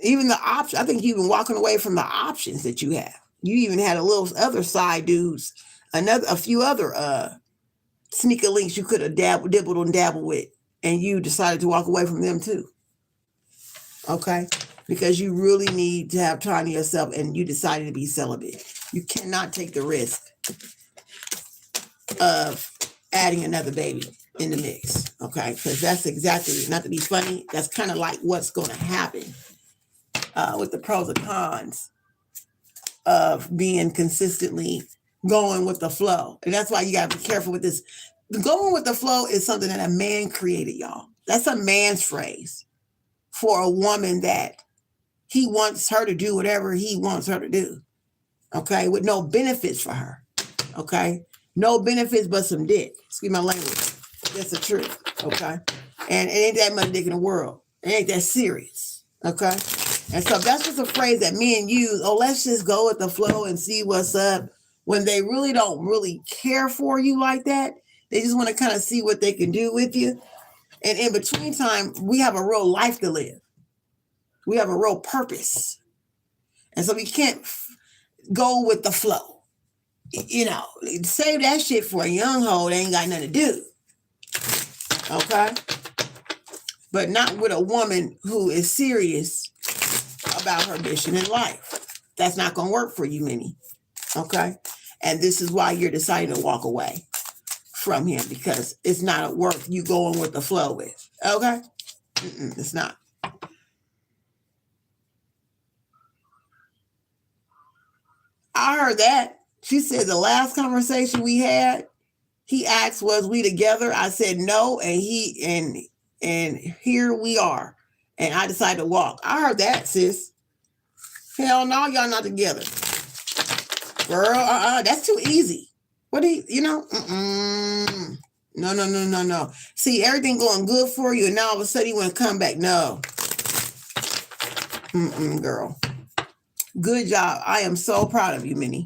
Even the option, I think you've been walking away from the options that you have. You even had a little other side dudes, a few other sneaker links you could have dibbled and dabbled with, and you decided to walk away from them too. Okay? Because you really need to have time to yourself, and you decided to be celibate. You cannot take the risk of adding another baby in the mix. Okay? Because that's exactly, not to be funny, that's kind of like what's going to happen with the pros and cons of being consistently going with the flow. And that's why you got to be careful with this. Going with the flow is something that a man created, y'all. That's a man's phrase for a woman that he wants her to do whatever he wants her to do. Okay? With no benefits for her. Okay? No benefits but some dick. Excuse my language. That's the truth. Okay? And it ain't that much dick in the world. It ain't that serious. Okay? And so that's just a phrase that men use. Oh, let's just go with the flow and see what's up. when they really don't really care for you like that. They just want to kind of see what they can do with you. And in between time, we have a real life to live. We have a real purpose. And so we can't go with the flow. You know, save that shit for a young hoe that ain't got nothing to do. Okay? But not with a woman who is serious about her mission in life. That's not going to work for you, Minnie. Okay? And this is why you're deciding to walk away from him, because it's not worth you going with the flow with. Okay? It's not. I heard that. She said the last conversation we had, he asked, was we together? I said no, and here we are. And I decided to walk. I heard that, sis. Hell no, y'all not together. Girl, that's too easy. What do you know? No. See, everything going good for you, and now all of a sudden you want to come back. No. Girl. Good job. I am so proud of you, Minnie.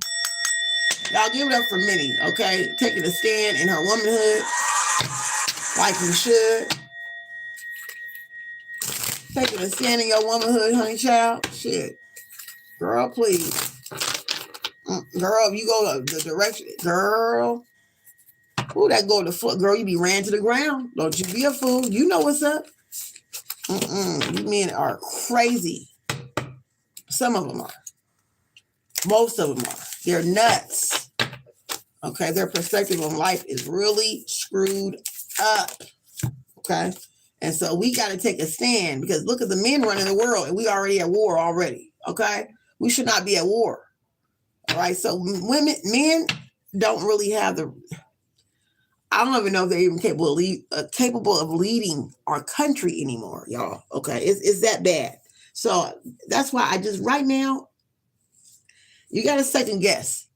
Y'all give it up for Minnie, okay? Taking a stand in her womanhood like you should. Taking a stand in your womanhood, honey child. Shit. Girl, please. Girl, if you go the direction, girl. Ooh, that go to the foot. Girl, you be ran to the ground. Don't you be a fool. You know what's up. You men are crazy. Some of them are. Most of them are. They're nuts. Okay, their perspective on life is really screwed up. Okay, and so we got to take a stand, because look at the men running the world, and we already at war already. Okay, we should not be at war. All right, so men don't really have the. I don't even know if they're even capable of leading our country anymore, y'all. Okay, it's that bad. So that's why I just right now, you got to second guess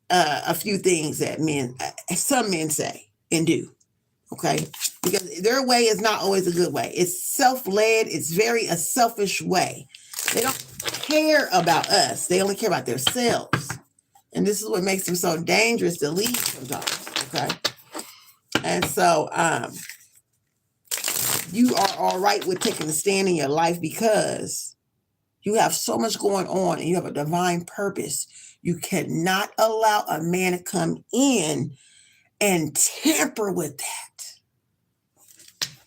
a few things that some men say and do. Okay, because their way is not always a good way. It's self-led. It's very a selfish way. They don't care about us. They only care about themselves. And this is what makes them so dangerous to lead sometimes. Okay. And so you are all right with taking a stand in your life, because you have so much going on and you have a divine purpose. You cannot allow a man to come in and tamper with that.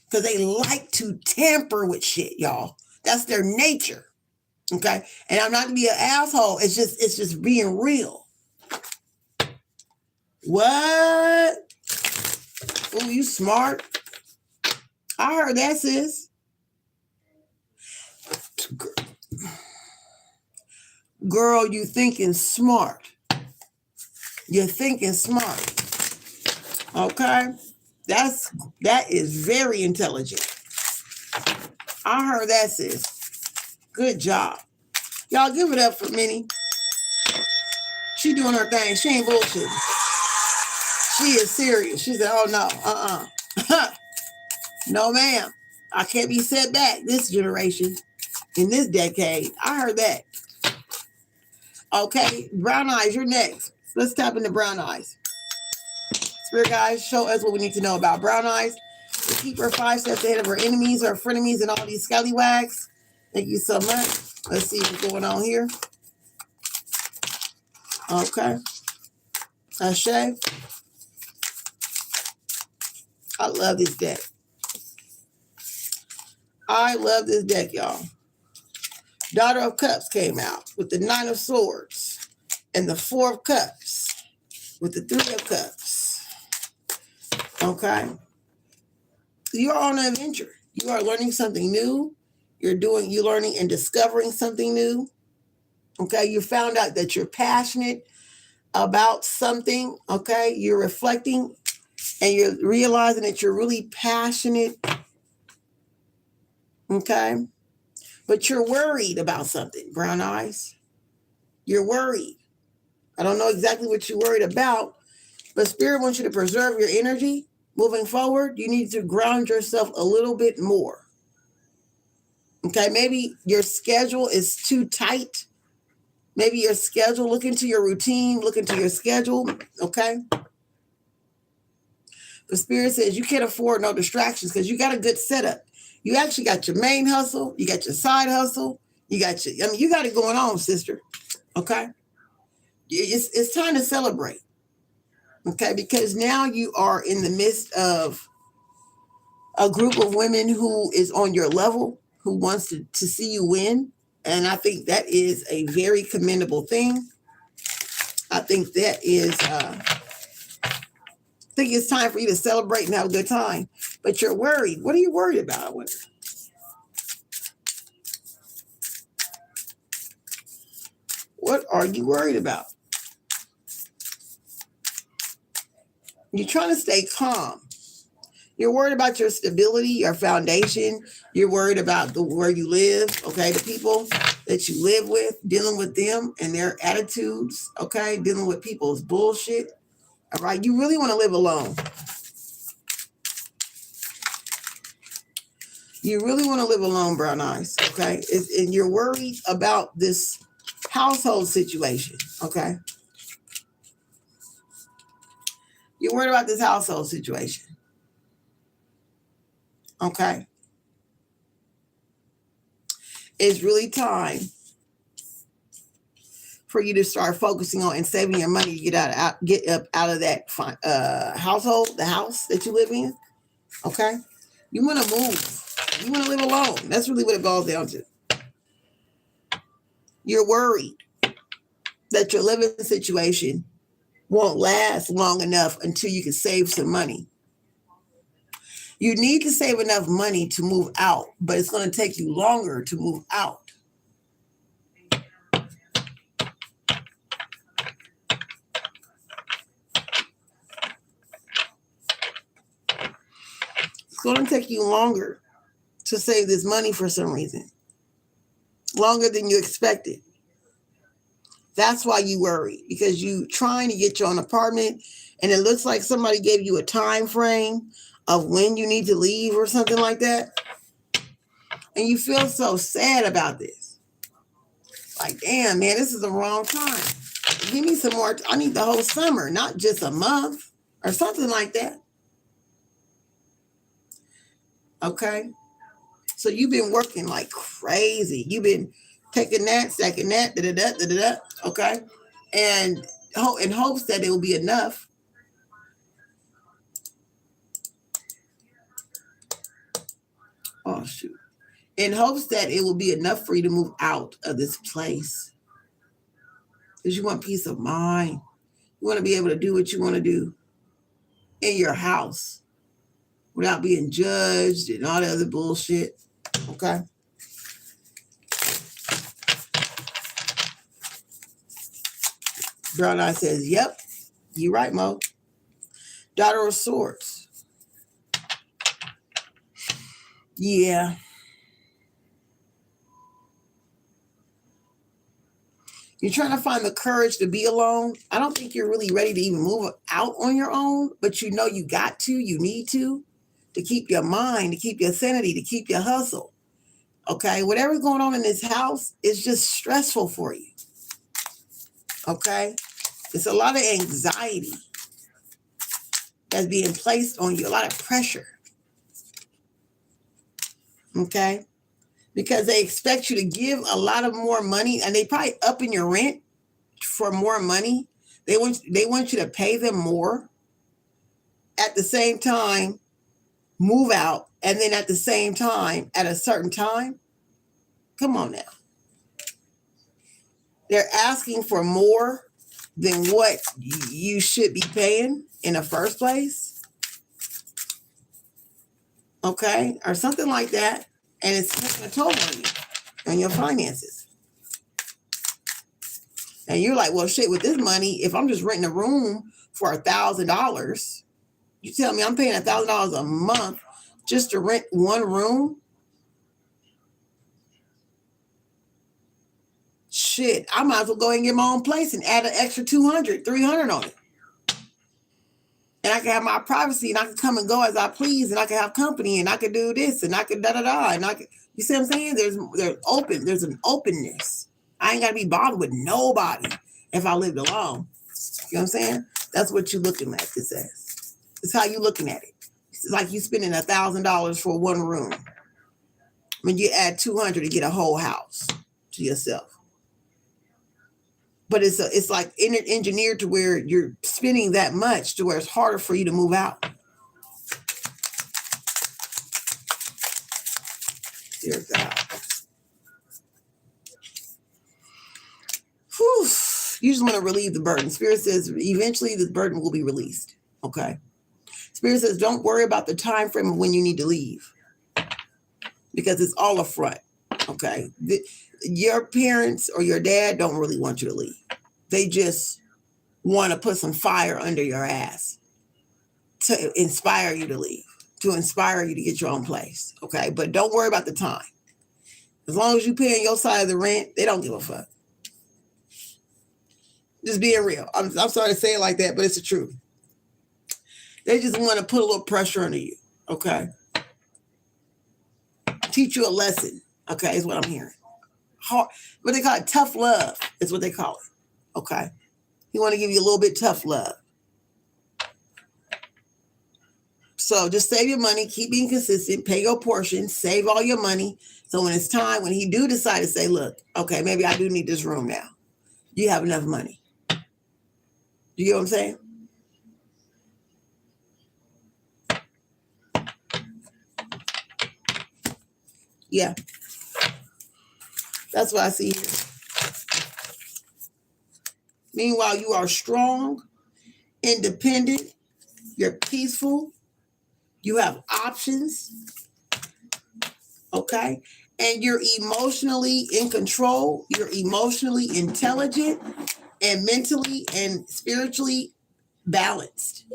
Because they like to tamper with shit, y'all. That's their nature. Okay. And I'm not to be an asshole. It's just being real. What? Oh, you smart. I heard that, sis. Girl, you thinking smart. You're thinking smart. Okay? That is very intelligent. I heard that, sis. Good job. Y'all give it up for Minnie. She doing her thing. She ain't bullshitting. She is serious. She said, oh no, no ma'am. I can't be set back this generation, in this decade. I heard that. Okay, Brown Eyes, you're next. Let's tap into Brown Eyes. Spirit guys, show us what we need to know about Brown Eyes. To keep her 5 steps ahead of her enemies, her frenemies, and all these scallywags. Thank you so much. Let's see what's going on here. Okay. Ashe. I love this deck. I love this deck, y'all. Daughter of Cups came out with the 9 of Swords and the 4 of Cups with the 3 of Cups. Okay. You're on an adventure. You are learning something new. You're learning and discovering something new. Okay. You found out that you're passionate about something. Okay. You're reflecting and you're realizing that you're really passionate. Okay. But you're worried about something, Brown Eyes. You're worried. I don't know exactly what you're worried about, but Spirit wants you to preserve your energy moving forward. You need to ground yourself a little bit more. Okay, maybe your schedule is too tight. Maybe your schedule, look into your routine, look into your schedule, okay? The Spirit says you can't afford no distractions because you got a good setup. You actually got your main hustle, you got your side hustle, you got you got it going on, sister, okay? It's time to celebrate, okay? Because now you are in the midst of a group of women who is on your level, who wants to see you win. And I think that is a very commendable thing. I think that is, I think it's time for you to celebrate and have a good time. But you're worried. What are you worried about? I wonder. What are you worried about? You're trying to stay calm. You're worried about your stability, your foundation. You're worried about where you live, okay? The people that you live with, dealing with them and their attitudes, okay? Dealing with people's bullshit, all right? You really want to live alone. You really want to live alone, Brown Eyes, okay? And you're worried about this household situation, okay? You're worried about this household situation. Okay. It's really time for you to start focusing on and saving your money to get up out of that household, the house that you live in. Okay. You want to move. You want to live alone. That's really what it boils down to. You're worried that your living situation won't last long enough until you can save some money. You need to save enough money to move out, but it's going to take you longer to move out. It's going to take you longer to save this money for some reason. Longer than you expected. That's why you worry, because you trying to get your own apartment and it looks like somebody gave you a time frame of when you need to leave or something like that. And you feel so sad about this. Like, damn, man, this is the wrong time. Give me some more. I need the whole summer, not just a month or something like that. Okay. So you've been working like crazy. You've been taking that, stacking that, da-da-da. Okay. And in hopes that it will be enough. Oh, shoot. In hopes that it will be enough for you to move out of this place. Because you want peace of mind. You want to be able to do what you want to do in your house without being judged and all the other bullshit. Okay? Brown Eye says, yep, you're right, Mo. Daughter of Swords. Yeah. You're trying to find the courage to be alone. I don't think you're really ready to even move out on your own, but you know you got to, you need to keep your mind, to keep your sanity, to keep your hustle. Okay? Whatever's going on in this house is just stressful for you. Okay? It's a lot of anxiety that's being placed on you, a lot of pressure. Okay? Because they expect you to give a lot of more money, and they probably upping your rent for more money. They want you to pay them more. At the same time, move out, and then at the same time, at a certain time. Come on now. They're asking for more than what you should be paying in the first place. Okay? Or something like that. And it's taking a toll on you and your finances. And you're like, well, shit, with this money, if I'm just renting a room for $1,000, you tell me I'm paying $1,000 a month just to rent one room? Shit, I might as well go ahead and get my own place and add an extra $200, $300 on it. And I can have my privacy, and I can come and go as I please, and I can have company, and I can do this, and I can da-da-da, and I can, you see what I'm saying? There's an openness. I ain't got to be bothered with nobody if I lived alone. You know what I'm saying? That's what you're looking at this as. It's how you looking at it. It's like you spending $1,000 for one room. When you add 200 to get a whole house to yourself. But it's like engineered to where you're spending that much to where it's harder for you to move out. Dear God. Whew. You just want to relieve the burden. Spirit says eventually the burden will be released. Okay. Spirit says don't worry about the time frame of when you need to leave, because it's all a front. Okay. Your parents or your dad don't really want you to leave. They just want to put some fire under your ass to inspire you to leave, to inspire you to get your own place. Okay. But don't worry about the time. As long as you paying your side of the rent, they don't give a fuck. Just being real. I'm sorry to say it like that, but it's the truth. They just want to put a little pressure on you. Okay. Teach you a lesson. Okay. Is what I'm hearing. Hard, what they call it, tough love is what they call it. Okay. He want to give you a little bit tough love. So just save your money, keep being consistent, pay your portion, save all your money. So when it's time, when he do decide to say, look, okay, maybe I do need this room now, you have enough money. You get what I'm saying? Yeah. That's what I see here. Meanwhile, you are strong, independent, you're peaceful, you have options, okay? And you're emotionally in control, you're emotionally intelligent, and mentally and spiritually balanced.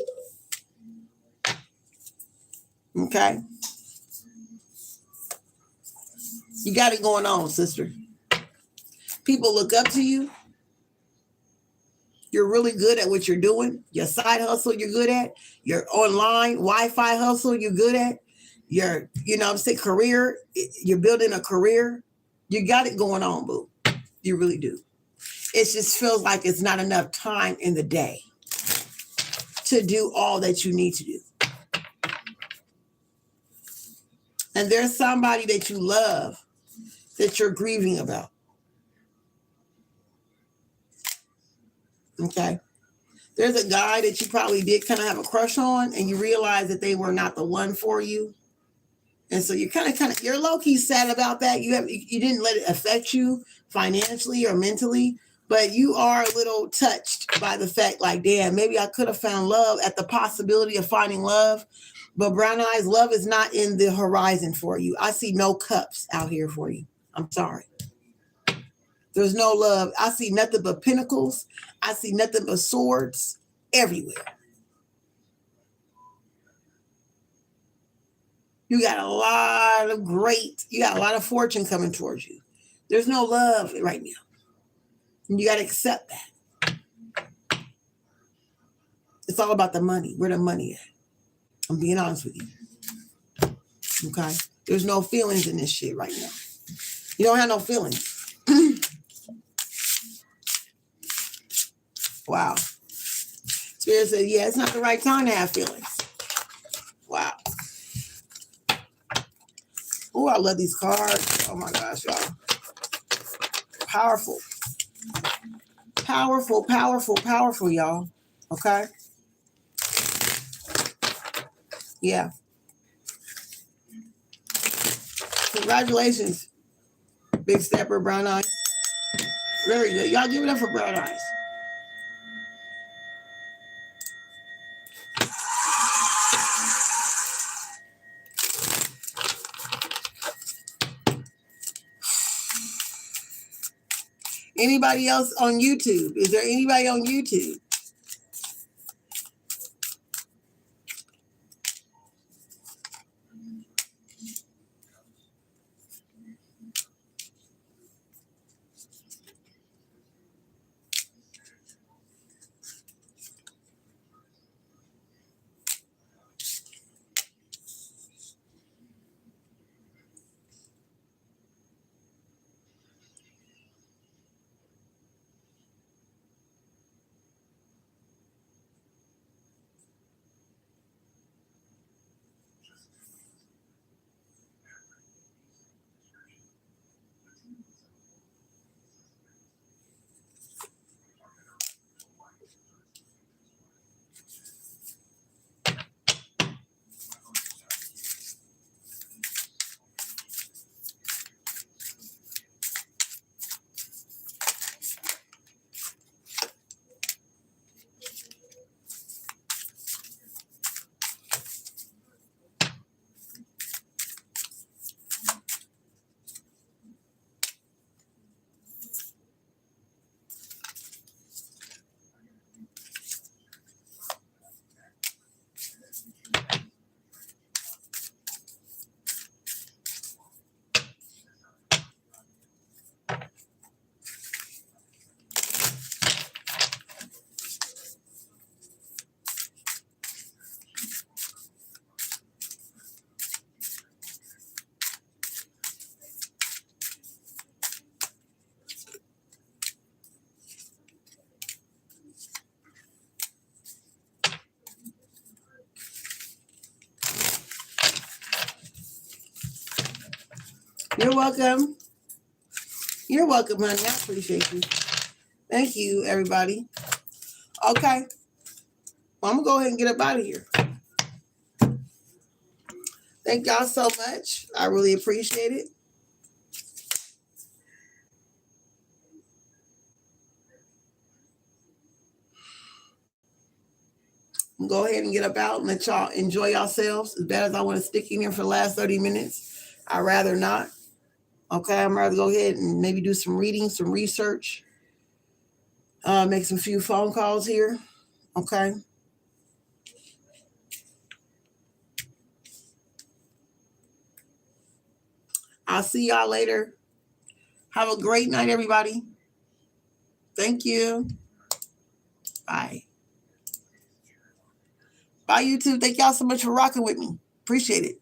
Okay? You got it going on, sister. People look up to you. You're really good at what you're doing. Your side hustle, you're good at. Your online Wi-Fi hustle, you're good at. Your, career, you're building a career. You got it going on, boo. You really do. It just feels like it's not enough time in the day to do all that you need to do. And there's somebody that you love that you're grieving about. Okay. There's a guy that you probably did kind of have a crush on, and you realize that they were not the one for you. And so you're kind of, you're low-key sad about that. You didn't let it affect you financially or mentally, but you are a little touched by the fact, like, damn, maybe I could have found love at the possibility of finding love. But Brown Eyes, love is not in the horizon for you. I see no cups out here for you. I'm sorry. There's no love. I see nothing but pinnacles. I see nothing but swords everywhere. You got a lot of fortune coming towards you. There's no love right now. And you got to accept that. It's all about the money. Where the money at? I'm being honest with you. Okay? There's no feelings in this shit right now. You don't have no feelings. Wow. Spirit said, yeah, it's not the right time to have feelings. Wow. Oh, I love these cards. Oh my gosh, y'all. Powerful. Powerful, powerful, powerful, y'all. Okay? Yeah. Congratulations, Big Stepper, Brown Eyes. Very good. Y'all give it up for Brown Eyes. Anybody else on YouTube? Is there anybody on YouTube? You're welcome. You're welcome, honey. I appreciate you. Thank you, everybody. Okay. Well, I'm going to go ahead and get up out of here. Thank y'all so much. I really appreciate it. Go ahead and get up out and let y'all enjoy yourselves. As bad as I want to stick in here for the last 30 minutes, I'd rather not. Okay, I'm rather go ahead and maybe do some reading, some research, make some few phone calls here. Okay. I'll see y'all later. Have a great night, everybody. Thank you. Bye. Bye, YouTube. Thank y'all so much for rocking with me. Appreciate it.